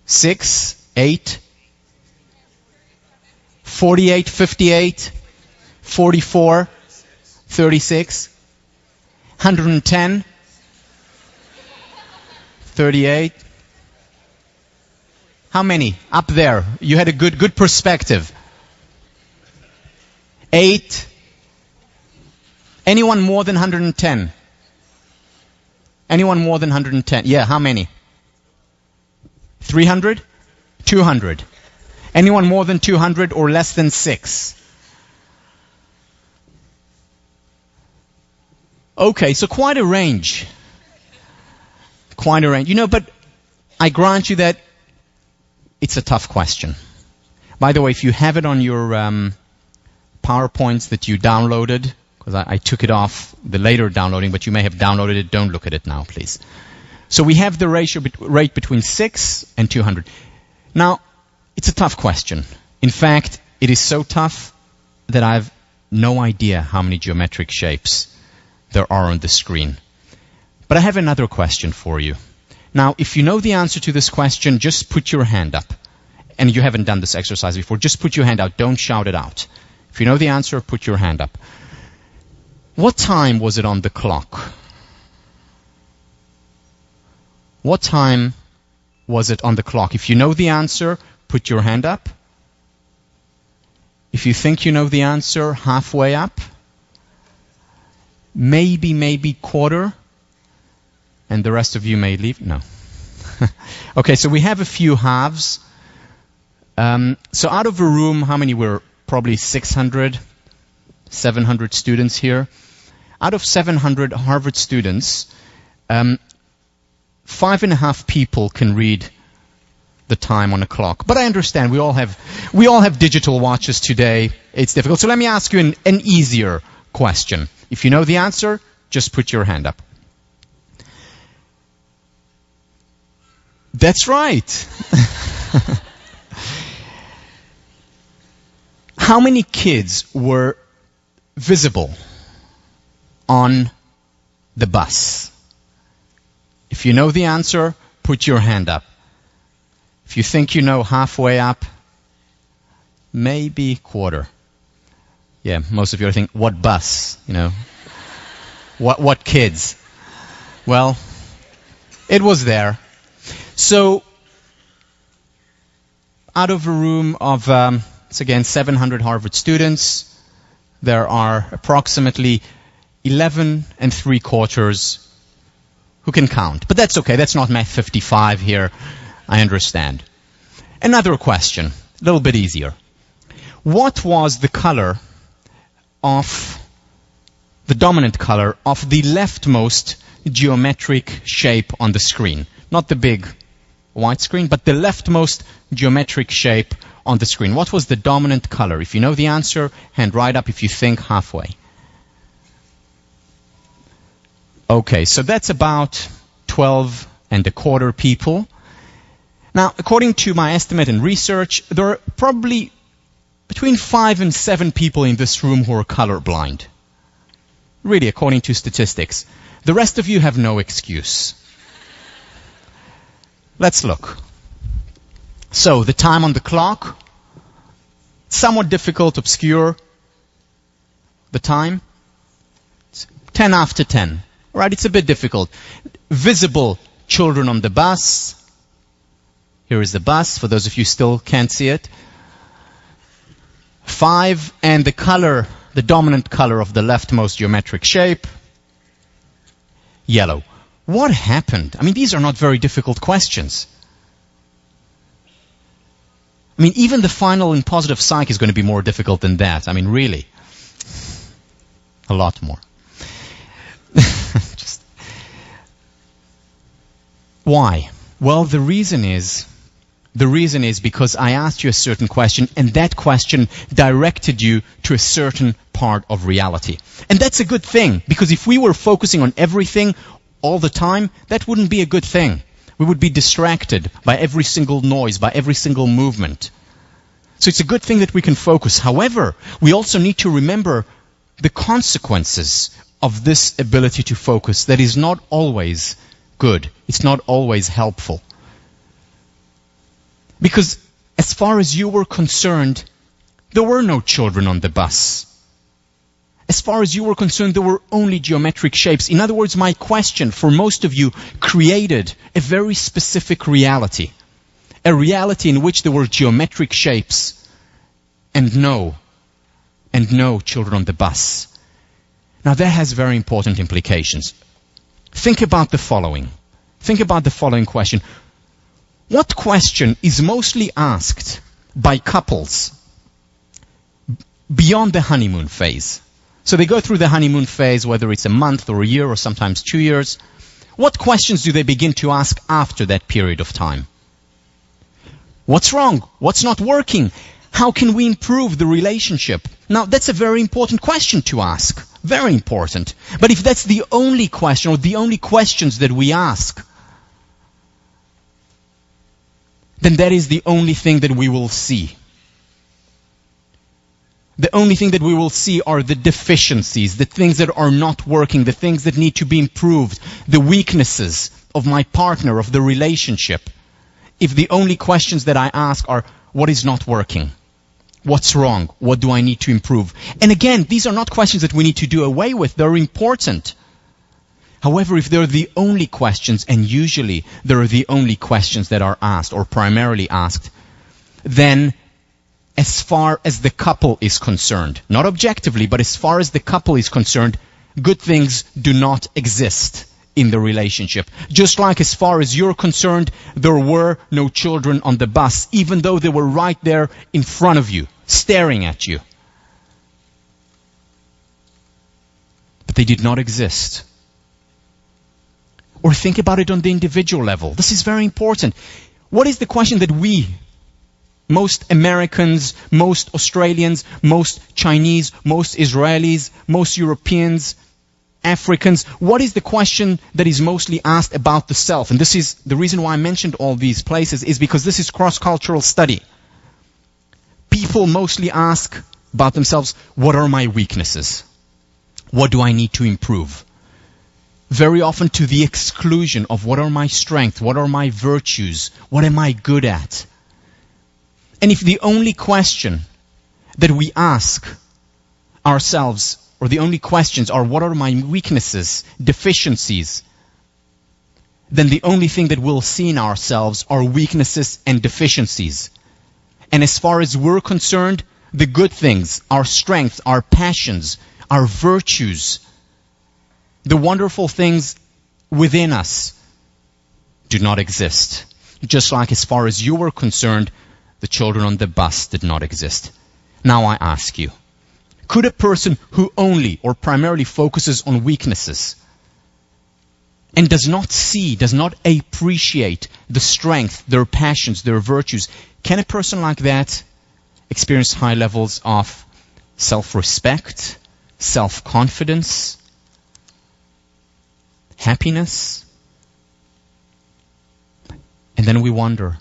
6, 8, 48, 58, 44, 36, 110, 38. How many? Up there. You had a good perspective. 8. Anyone more than 110? Anyone more than 110? Yeah, how many? 300? 200. Anyone more than 200 or less than 6? Okay, so quite a range. Quite a range. You know, but I grant you that it's a tough question. By the way, if you have it on your PowerPoints that you downloaded, because I took it off the later downloading, but you may have downloaded it, don't look at it now, please. So we have the rate between 6 and 200. Now, it's a tough question. In fact, it is so tough that I have no idea how many geometric shapes there are on the screen. But I have another question for you. Now, if you know the answer to this question, just put your hand up. And you haven't done this exercise before, just put your hand out. Don't shout it out. If you know the answer, put your hand up. What time was it on the clock? What time was it on the clock? If you know the answer, put your hand up. If you think you know the answer, halfway up. Maybe quarter. And the rest of you may leave. No. Okay, so we have a few halves. So out of a room, how many were? Probably 600, 700 students here. Out of 700 Harvard students, 5.5 people can read the time on a clock. But I understand we all have digital watches today. It's difficult. So let me ask you an easier question. If you know the answer, just put your hand up. That's right. How many kids were visible on the bus? If you know the answer, put your hand up. If you think you know, halfway up, maybe quarter. Yeah, most of you are thinking, what bus? You know, what kids? Well, it was there. So, out of a room of, it's again 700 Harvard students, there are approximately 11 3/4 who can count. But that's okay, that's not Math 55 here, I understand. Another question, a little bit easier. What was the color of, the dominant color of the leftmost geometric shape on the screen? Not the big white screen, but the leftmost geometric shape on the screen. What was the dominant color? If you know the answer, hand right up. If you think, halfway. Okay, so that's about 12 1/4 people. Now, according to my estimate and research, there are probably between 5 and 7 people in this room who are colorblind. Really, according to statistics. The rest of you have no excuse. Let's look. So, the time on the clock, somewhat difficult, obscure. The time, it's 10 after 10. Right, it's a bit difficult. Visible children on the bus. Here is the bus, for those of you still can't see it. 5, and the color, the dominant color of the leftmost geometric shape, yellow. What happened? I mean, these are not very difficult questions. I mean, even the final in positive psych is going to be more difficult than that. I mean, really. A lot more. Why? Well, the reason is because I asked you a certain question, and that question directed you to a certain part of reality. And that's a good thing, because if we were focusing on everything all the time, that wouldn't be a good thing. We would be distracted by every single noise, by every single movement. So it's a good thing that we can focus. However, we also need to remember the consequences of this ability to focus that is not always good. It's not always helpful. Because as far as you were concerned, there were no children on the bus. As far as you were concerned, there were only geometric shapes. In other words, my question for most of you created a very specific reality. A reality in which there were geometric shapes and no children on the bus. Now that has very important implications. Think about the following. Think about the following question. What question is mostly asked by couples beyond the honeymoon phase? So they go through the honeymoon phase, whether it's a month or a year or sometimes 2 years. What questions do they begin to ask after that period of time? What's wrong? What's not working? How can we improve the relationship? Now, that's a very important question to ask. Very important. But if that's the only question or the only questions that we ask, then that is the only thing that we will see. The only thing that we will see are the deficiencies, the things that are not working, the things that need to be improved, the weaknesses of my partner, of the relationship. If the only questions that I ask are, what is not working? What's wrong? What do I need to improve? And again, these are not questions that we need to do away with. They're important. However, if they're the only questions, and usually they're the only questions that are asked or primarily asked, then as far as the couple is concerned, not objectively, but as far as the couple is concerned, good things do not exist in the relationship. Just like as far as you're concerned, there were no children on the bus, even though they were right there in front of you, staring at you. But they did not exist. Or think about it on the individual level. This is very important. What is the question that we, most Americans, most Australians, most Chinese, most Israelis, most Europeans, Africans, what is the question that is mostly asked about the self? And this is the reason why I mentioned all these places, is because this is cross-cultural study. People mostly ask about themselves, what are my weaknesses? What do I need to improve? Very often to the exclusion of what are my strengths, what are my virtues, what am I good at? And if the only question that we ask ourselves, or the only questions are what are my weaknesses, deficiencies, then the only thing that we'll see in ourselves are weaknesses and deficiencies. And as far as we're concerned, the good things, our strengths, our passions, our virtues, the wonderful things within us do not exist. Just like as far as you were concerned, the children on the bus did not exist. Now I ask you, could a person who only or primarily focuses on weaknesses and does not see, does not appreciate the strength, their passions, their virtues, can a person like that experience high levels of self-respect, self-confidence, happiness? And then we wonder,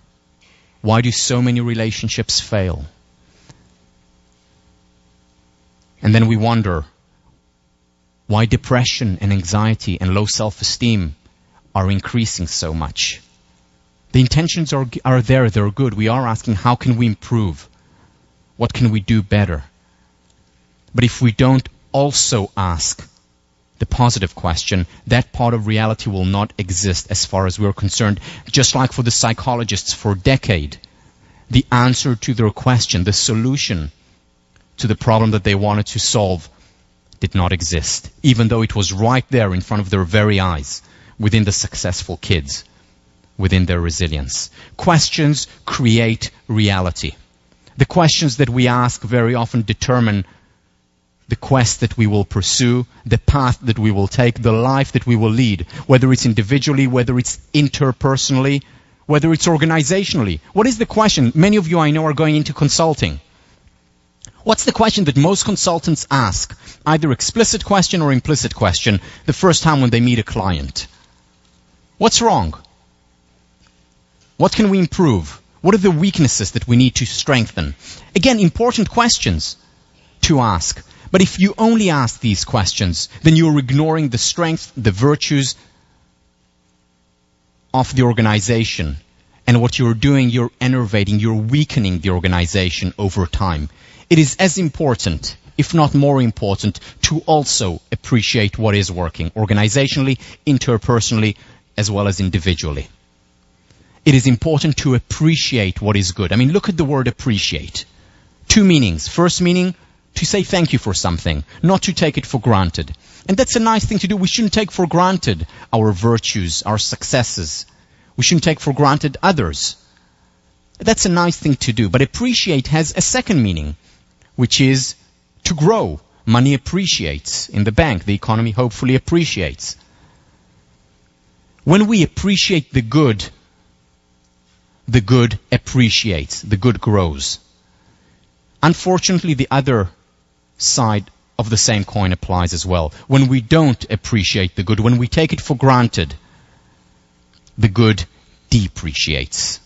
why do so many relationships fail? And then we wonder, why depression and anxiety and low self-esteem are increasing so much? The intentions are there, they're good. We are asking, how can we improve? What can we do better? But if we don't also ask the positive question, that part of reality will not exist as far as we're concerned. Just like for the psychologists for a decade, the answer to their question, the solution to the problem that they wanted to solve did not exist, even though it was right there in front of their very eyes, within the successful kids, within their resilience. Questions create reality. The questions that we ask very often determine the quest that we will pursue, the path that we will take, the life that we will lead, whether it's individually, whether it's interpersonally, whether it's organizationally. What is the question? Many of you I know are going into consulting. What's the question that most consultants ask? Either explicit question or implicit question the first time when they meet a client. What's wrong? What can we improve? What are the weaknesses that we need to strengthen? Again, important questions to ask. But if you only ask these questions, then you're ignoring the strengths, the virtues of the organization. And what you're doing, you're enervating, you're weakening the organization over time. It is as important, if not more important, to also appreciate what is working, organizationally, interpersonally, as well as individually. It is important to appreciate what is good. I mean, look at the word appreciate. Two meanings. First meaning, to say thank you for something, not to take it for granted. And that's a nice thing to do. We shouldn't take for granted our virtues, our successes. We shouldn't take for granted others. That's a nice thing to do. But appreciate has a second meaning, which is to grow. Money appreciates in the bank. The economy hopefully appreciates. When we appreciate the good appreciates, the good grows. Unfortunately, the other side of the same coin applies as well. When we don't appreciate the good, when we take it for granted, the good depreciates.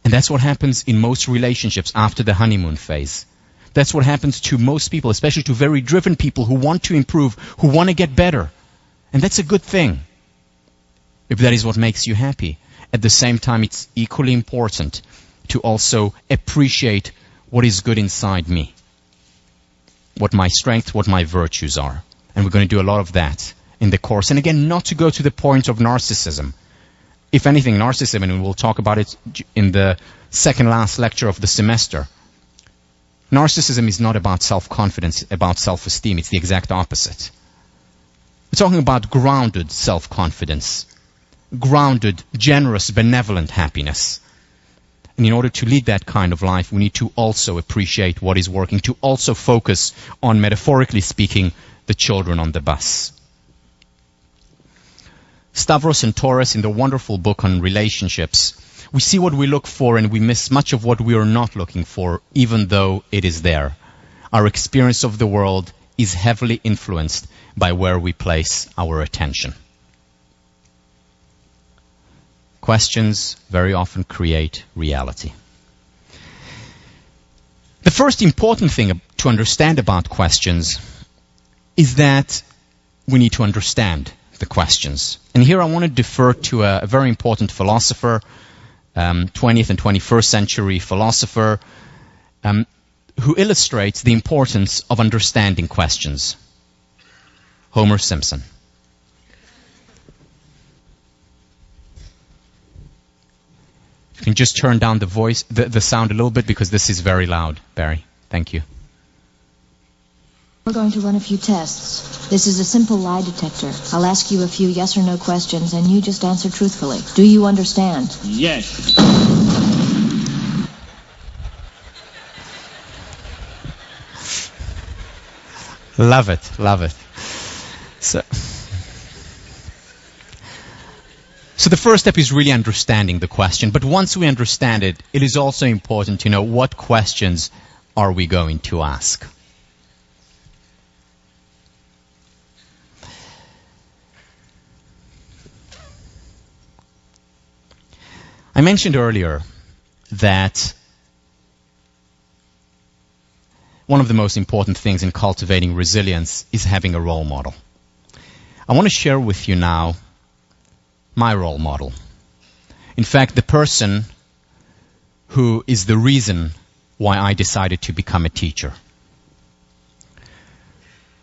And that's what happens in most relationships after the honeymoon phase. That's what happens to most people, especially to very driven people who want to improve, who want to get better. And that's a good thing, if that is what makes you happy. At the same time, it's equally important to also appreciate what is good inside me, what my strengths, what my virtues are. And we're going to do a lot of that in the course. And again, not to go to the point of narcissism. If anything, narcissism, and we'll talk about it in the second last lecture of the semester, narcissism is not about self-confidence, about self-esteem. It's the exact opposite. We're talking about grounded self-confidence, grounded, generous, benevolent happiness. And in order to lead that kind of life, we need to also appreciate what is working, to also focus on, metaphorically speaking, the children on the bus. Stavros and Torres, in their wonderful book on relationships, we see what we look for and we miss much of what we are not looking for, even though it is there. Our experience of the world is heavily influenced by where we place our attention. Questions very often create reality. The first important thing to understand about questions is that we need to understand the questions. And here I want to defer to a very important philosopher, 20th and 21st century philosopher, who illustrates the importance of understanding questions. Homer Simpson. You can just turn down the sound a little bit because this is very loud, Barry. Thank you. We're going to run a few tests. This is a simple lie detector. I'll ask you a few yes or no questions, and you just answer truthfully. Do you understand? Yes. Love it, love it. So the first step is really understanding the question. But once we understand it, it is also important to know what questions are we going to ask. I mentioned earlier that one of the most important things in cultivating resilience is having a role model. I want to share with you now my role model. In fact, the person who is the reason why I decided to become a teacher.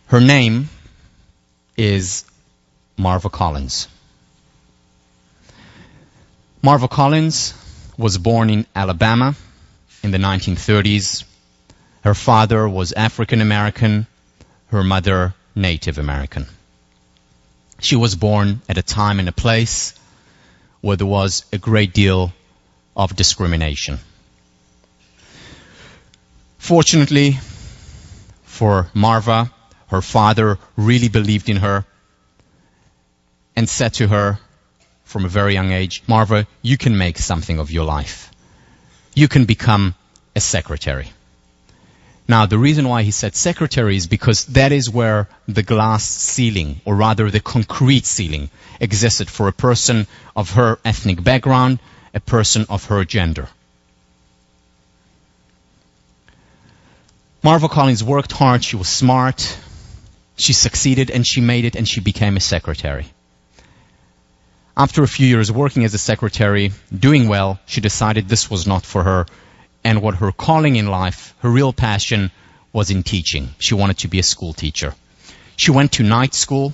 Her name is Marva Collins. Marva Collins was born in Alabama in the 1930s. Her father was African American, her mother Native American. She was born at a time and a place where there was a great deal of discrimination. Fortunately for Marva, her father really believed in her and said to her from a very young age, "Marva, you can make something of your life. You can become a secretary." Now, the reason why he said secretary is because that is where the glass ceiling, or rather the concrete ceiling, existed for a person of her ethnic background, a person of her gender. Marva Collins worked hard, she was smart, she succeeded and she made it and she became a secretary. After a few years working as a secretary, doing well, she decided this was not for her. And what her calling in life, her real passion, was in teaching. She wanted to be a school teacher. She went to night school.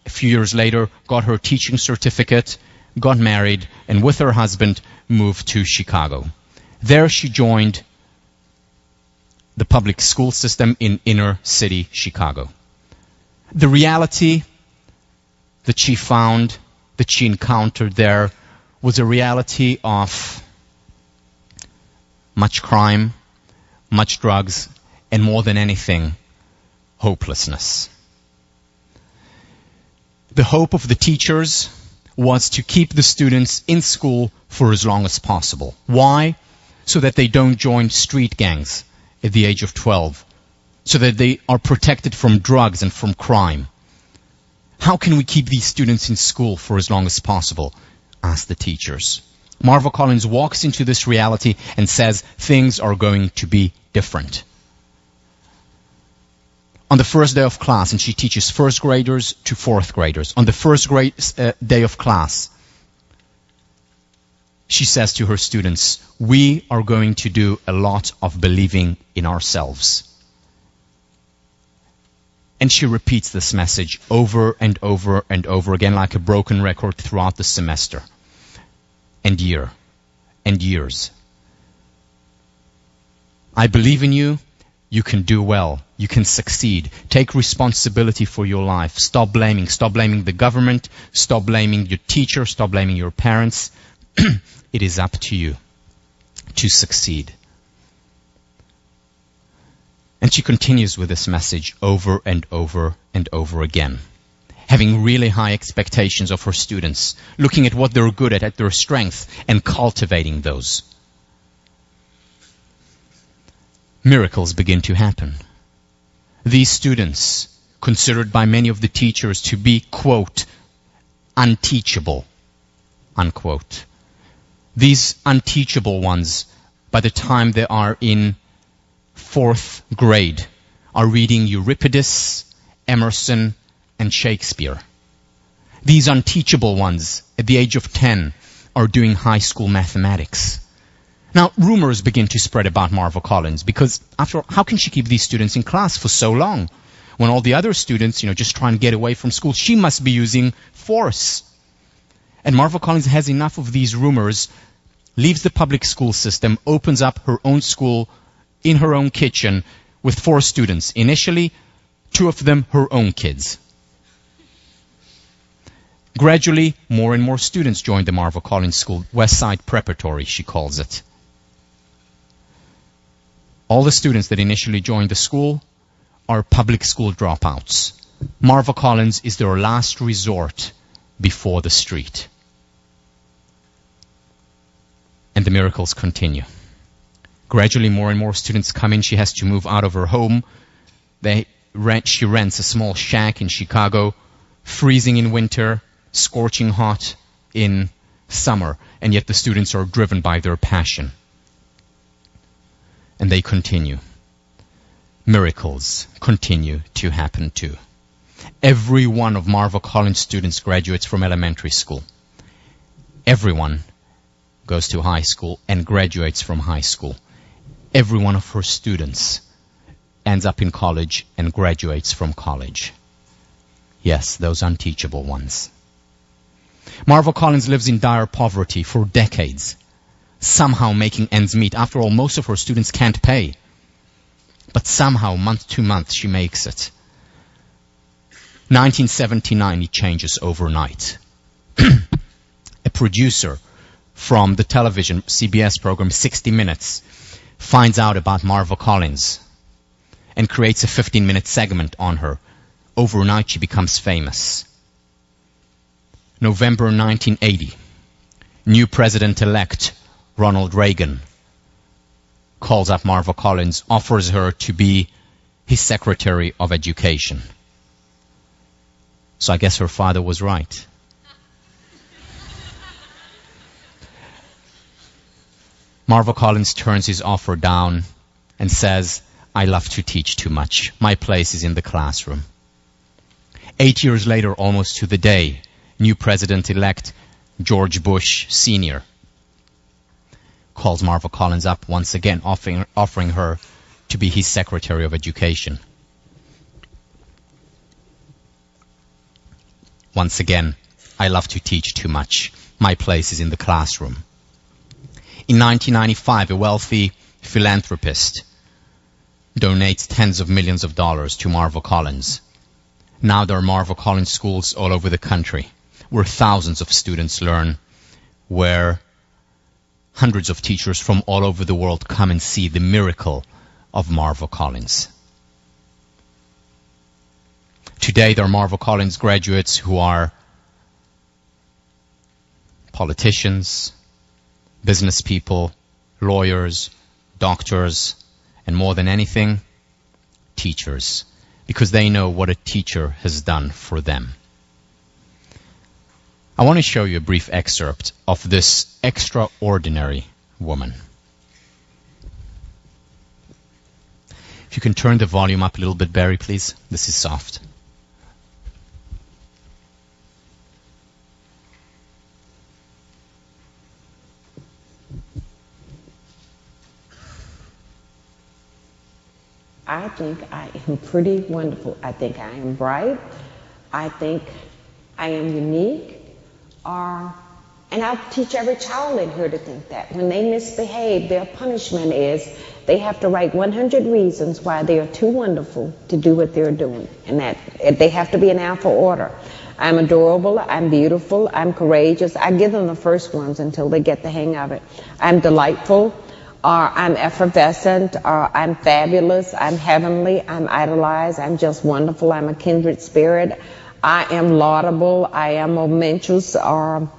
A few years later, got her teaching certificate, got married, and with her husband moved to Chicago. There she joined the public school system in inner city Chicago. The reality that she found, that she encountered there, was a reality of much crime, much drugs, and more than anything, hopelessness. The hope of the teachers was to keep the students in school for as long as possible. Why? So that they don't join street gangs at the age of 12, so that they are protected from drugs and from crime. How can we keep these students in school for as long as possible? Asked the teachers. Marva Collins walks into this reality and says things are going to be different. On the first day of class, and she teaches first graders to fourth graders, on the first day of class, she says to her students, "We are going to do a lot of believing in ourselves." And she repeats this message over and over and over again like a broken record throughout the semester. And year, and years. I believe in you. You can do well. You can succeed. Take responsibility for your life. Stop blaming. Stop blaming the government. Stop blaming your teacher. Stop blaming your parents. It is up to you to succeed. And she continues with this message over and over and over again. having really high expectations of her students, looking at what they're good at their strengths, and cultivating those. Miracles begin to happen. These students, considered by many of the teachers to be, quote, unteachable, unquote. These unteachable ones, by the time they are in 4th grade, are reading Euripides, Emerson, and Shakespeare. These unteachable ones, at the age of 10, are doing high school mathematics. Now, rumors begin to spread about Marva Collins because, after all, how can she keep these students in class for so long? When all the other students, just try and get away from school, she must be using force. And Marva Collins has enough of these rumors, leaves the public school system, opens up her own school in her own kitchen with 4 students. Initially, 2 of them her own kids. Gradually, more and more students joined the Marva Collins School, Westside Preparatory, she calls it. All the students that initially joined the school are public school dropouts. Marva Collins is their last resort before the street. And the miracles continue. Gradually, more and more students come in. She has to move out of her home. She rents a small shack in Chicago, freezing in winter, scorching hot in summer, and yet the students are driven by their passion. And they continue. Miracles continue to happen too. Every one of Marva Collins' students graduates from elementary school. Everyone goes to high school and graduates from high school. Every one of her students ends up in college and graduates from college. Yes, those unteachable ones. Marva Collins lives in dire poverty for decades, somehow making ends meet. After all, most of her students can't pay. But somehow, month to month, she makes it. 1979, it changes overnight. A producer from the television CBS program 60 Minutes finds out about Marva Collins and creates a 15-minute segment on her. Overnight, she becomes famous. November 1980, new president-elect Ronald Reagan calls up Marva Collins, offers her to be his Secretary of Education. So I guess her father was right. Marva Collins turns his offer down and says, I love to teach too much. My place is in the classroom. 8 years later, almost to the day, new president-elect George Bush Sr. calls Marva Collins up once again, offering her to be his Secretary of Education. Once again, I love to teach too much. My place is in the classroom. In 1995, a wealthy philanthropist donates tens of millions of dollars to Marva Collins. Now there are Marva Collins schools all over the country, where thousands of students learn, where hundreds of teachers from all over the world come and see the miracle of Marva Collins. Today there are Marva Collins graduates who are politicians, business people, lawyers, doctors, and more than anything, teachers, because they know what a teacher has done for them. I want to show you a brief excerpt of this extraordinary woman. If you can turn the volume up a little bit, Barry, please. This is soft. I think I am pretty wonderful. I think I am bright. I think I am unique. And I'll teach every child in here to think that. When they misbehave, their punishment is they have to write 100 reasons why they are too wonderful to do what they're doing. And that they have to be in alpha order. I'm adorable, I'm beautiful, I'm courageous. I give them the first ones until they get the hang of it. I'm delightful. I'm effervescent, I'm fabulous, I'm heavenly, I'm idolized, I'm just wonderful, I'm a kindred spirit, I am laudable, I am momentous, or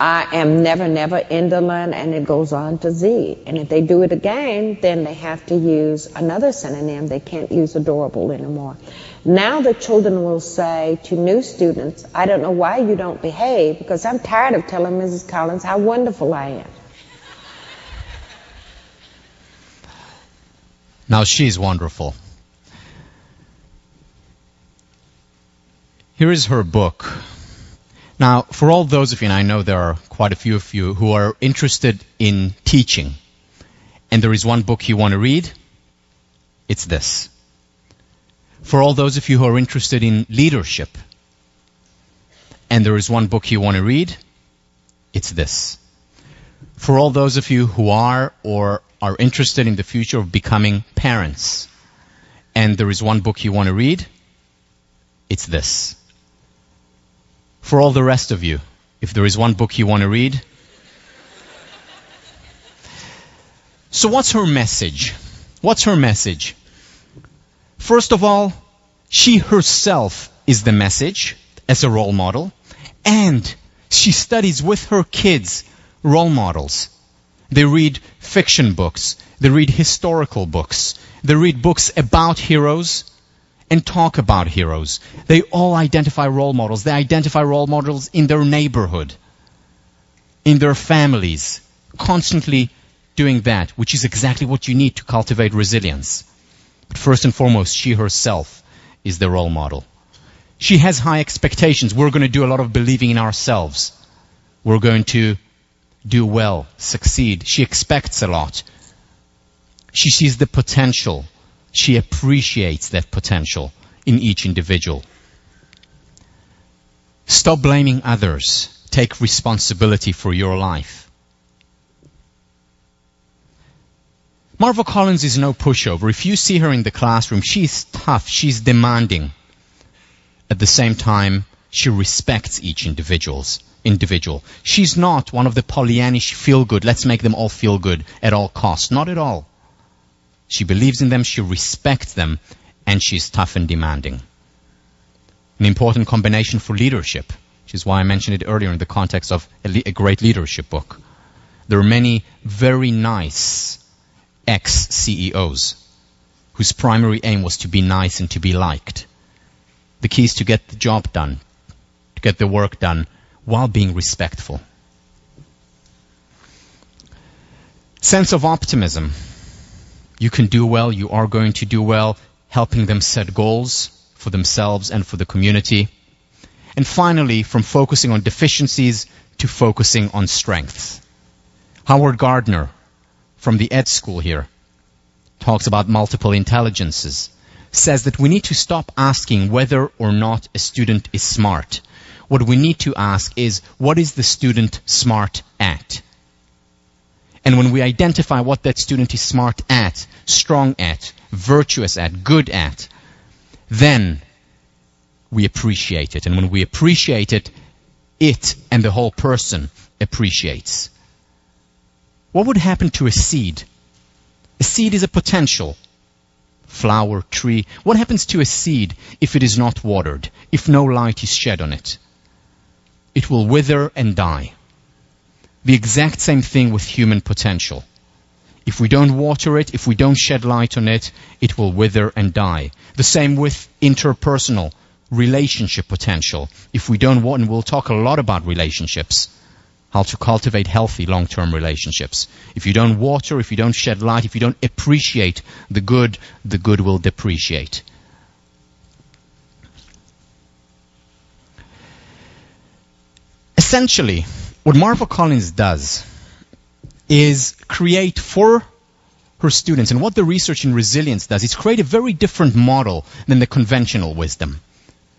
I am never, never indolent, and it goes on to Z. And if they do it again, then they have to use another synonym. They can't use adorable anymore. Now the children will say to new students, I don't know why you don't behave, because I'm tired of telling Mrs. Collins how wonderful I am. Now she's wonderful. Here is her book. Now, for all those of you, and I know there are quite a few of you who are interested in teaching, and there is one book you want to read, it's this. For all those of you who are interested in leadership, and there is one book you want to read, it's this. For all those of you who are or are interested in the future of becoming parents, and there is one book you want to read, it's this. For all the rest of you, if there is one book you want to read. So what's her message? What's her message? First of all, she herself is the message as a role model, and she studies with her kids role models. They read fiction books, they read historical books, they read books about heroes, and talk about heroes. They all identify role models. They identify role models in their neighborhood, in their families, constantly doing that, which is exactly what you need to cultivate resilience. But first and foremost, she herself is the role model. She has high expectations. We're going to do a lot of believing in ourselves. We're going to do well, succeed. She expects a lot. She sees the potential. She appreciates that potential in each individual. Stop blaming others. Take responsibility for your life. Marva Collins is no pushover. If you see her in the classroom, she's tough, she's demanding. At the same time, she respects each individual. She's not one of the Pollyannish feel-good, let's make them all feel good at all costs. Not at all. She believes in them, she respects them, and she's tough and demanding. An important combination for leadership, which is why I mentioned it earlier in the context of a great leadership book. There are many very nice ex-CEOs whose primary aim was to be nice and to be liked. The key is to get the job done, to get the work done, while being respectful. Sense of optimism. You can do well, you are going to do well, helping them set goals for themselves and for the community. And finally, from focusing on deficiencies to focusing on strengths. Howard Gardner, from the Ed School here, talks about multiple intelligences, says that we need to stop asking whether or not a student is smart. What we need to ask is, what is the student smart at? And when we identify what that student is smart at, strong at, virtuous at, good at, then we appreciate it. And when we appreciate it, it and the whole person appreciates. What would happen to a seed? A seed is a potential. Flower, tree. What happens to a seed if it is not watered, if no light is shed on it? It will wither and die. The exact same thing with human potential. If we don't water it, if we don't shed light on it, it will wither and die. The same with interpersonal relationship potential. If we don't water, and we'll talk a lot about relationships, how to cultivate healthy long-term relationships. If you don't water, if you don't shed light, if you don't appreciate the good will depreciate. Essentially, what Marva Collins does is create for her students, and what the research in resilience does is create a very different model than the conventional wisdom.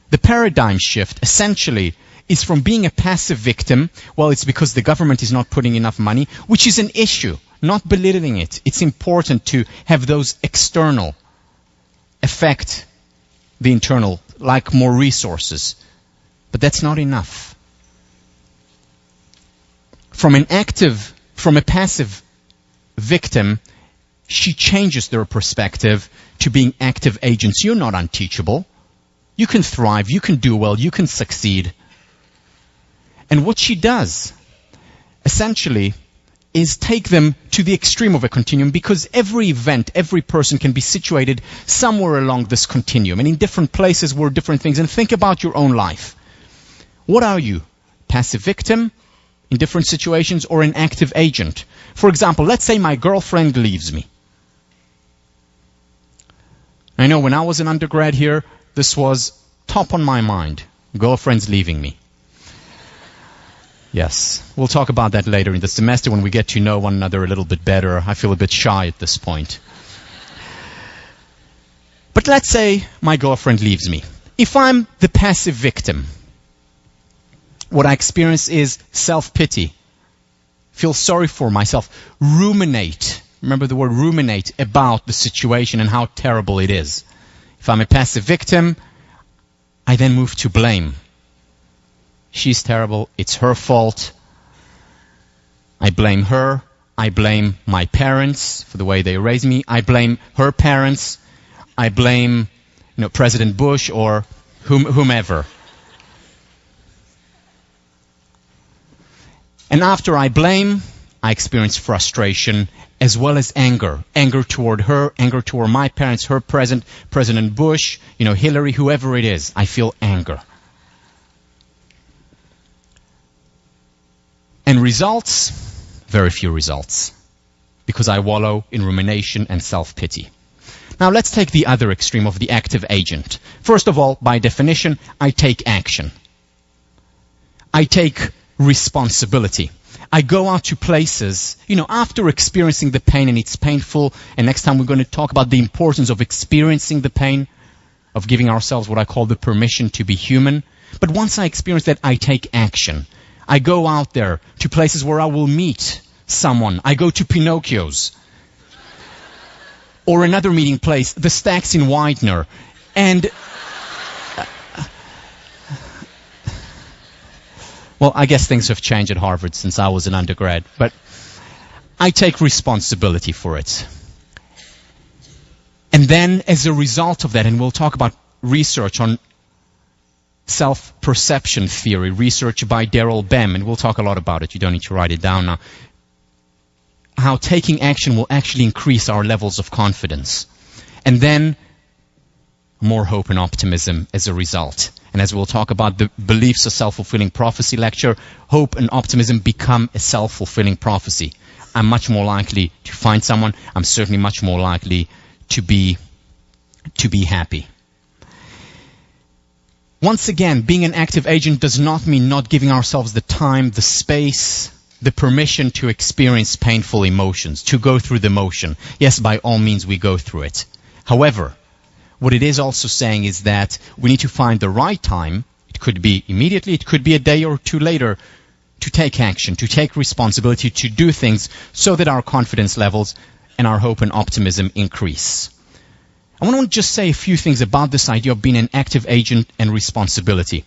The paradigm shift essentially is from being a passive victim, well, it's because the government is not putting enough money, which is an issue, not belittling it. It's important to have those external affect the internal, like more resources. But that's not enough. From a passive victim, she changes their perspective to being active agents. You're not unteachable. You can thrive, you can do well, you can succeed. And what she does, essentially, is take them to the extreme of a continuum, because every event, every person can be situated somewhere along this continuum, and in different places where different things. And think about your own life. What are you? Passive victim in different situations, or an active agent? For example, let's say my girlfriend leaves me. I know when I was an undergrad here, this was top on my mind. Girlfriend's leaving me. Yes, we'll talk about that later in the semester when we get to know one another a little bit better. I feel a bit shy at this point. But let's say my girlfriend leaves me. If I'm the passive victim, what I experience is self-pity, feel sorry for myself, ruminate. Remember the word ruminate, about the situation and how terrible it is. If I'm a passive victim, I then move to blame. She's terrible, it's her fault. I blame her, I blame my parents for the way they raised me, I blame her parents, I blame President Bush or whomever. And after I blame, I experience frustration as well as anger. Anger toward her, anger toward my parents, her President Bush, Hillary, whoever it is. I feel anger. And results? Very few results. Because I wallow in rumination and self-pity. Now let's take the other extreme of the active agent. First of all, by definition, I take action. I take responsibility. I go out to places, after experiencing the pain, and it's painful, and next time we're going to talk about the importance of experiencing the pain, of giving ourselves what I call the permission to be human. But once I experience that, I take action. I go out there to places where I will meet someone. I go to Pinocchio's. Or another meeting place, the Stacks in Widener. And well, I guess things have changed at Harvard since I was an undergrad, but I take responsibility for it. And then as a result of that, and we'll talk about research on self-perception theory, research by Daryl Bem, and we'll talk a lot about it. You don't need to write it down now. How taking action will actually increase our levels of confidence. And then more hope and optimism as a result. And as we'll talk about the beliefs of self-fulfilling prophecy lecture, hope and optimism become a self-fulfilling prophecy. I'm much more likely to find someone. I'm certainly much more likely to be happy. Once again, being an active agent does not mean not giving ourselves the time, the space, the permission to experience painful emotions, to go through the motion. Yes, by all means we go through it. However, what it is also saying is that we need to find the right time. It could be immediately, it could be a day or two later, to take action, to take responsibility, to do things so that our confidence levels and our hope and optimism increase. I want to just say a few things about this idea of being an active agent and responsibility.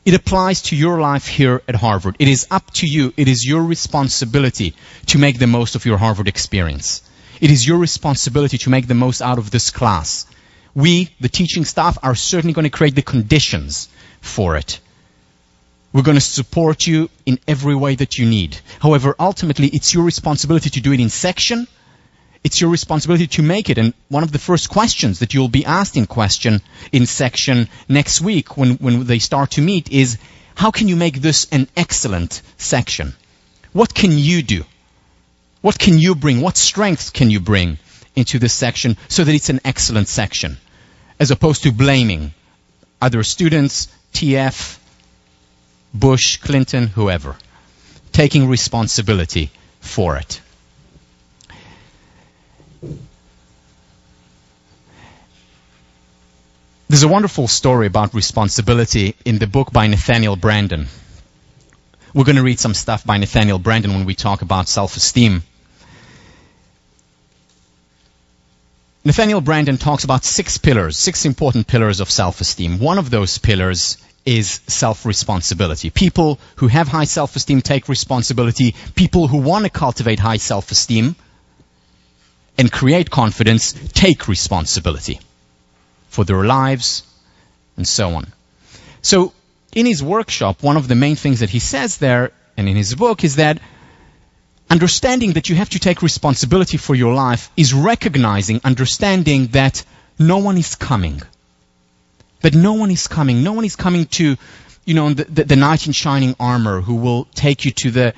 It applies to your life here at Harvard. It is up to you. It is your responsibility to make the most of your Harvard experience. It is your responsibility to make the most out of this class. We, the teaching staff, are certainly going to create the conditions for it. We're going to support you in every way that you need. However, ultimately, it's your responsibility to do it in section. It's your responsibility to make it. And one of the first questions that you'll be asked in section next week when they start to meet is, how can you make this an excellent section? What can you do? What can you bring? What strengths can you bring into this section so that it's an excellent section? As opposed to blaming other students, TF, Bush, Clinton, whoever. Taking responsibility for it. There's a wonderful story about responsibility in the book by Nathaniel Branden. We're going to read some stuff by Nathaniel Branden when we talk about self-esteem. Nathaniel Branden talks about 6 pillars, 6 important pillars of self-esteem. One of those pillars is self-responsibility. People who have high self-esteem take responsibility. People who want to cultivate high self-esteem and create confidence take responsibility for their lives and so on. So in his workshop, one of the main things that he says there, and in his book, is that understanding that you have to take responsibility for your life is recognizing, understanding that no one is coming. That no one is coming. No one is coming to, the knight in shining armor who will take you to the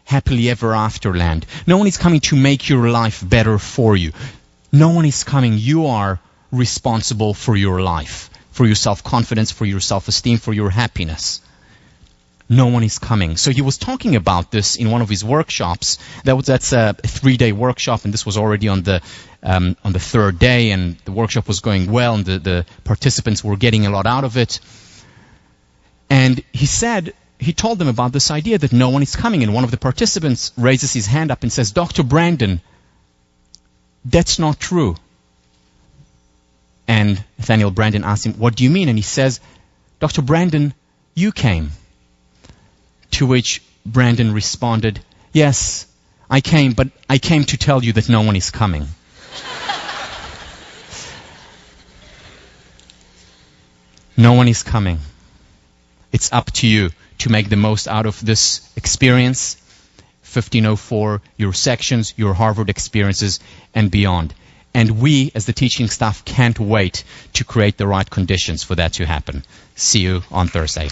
happily ever after land. No one is coming to make your life better for you. No one is coming. You are responsible for your life, for your self-confidence, for your self-esteem, for your happiness. No one is coming. So he was talking about this in one of his workshops. That's a 3-day workshop, and this was already on the 3rd day, and the workshop was going well, and the participants were getting a lot out of it. And he told them about this idea that no one is coming, and one of the participants raises his hand up and says, "Dr. Brandon, that's not true." And Nathaniel Brandon asked him, "What do you mean?" And he says, "Dr. Brandon, you came." To which Brandon responded, "Yes, I came, but I came to tell you that no one is coming." No one is coming. It's up to you to make the most out of this experience, 1504, your sections, your Harvard experiences, and beyond. And we, as the teaching staff, can't wait to create the right conditions for that to happen. See you on Thursday.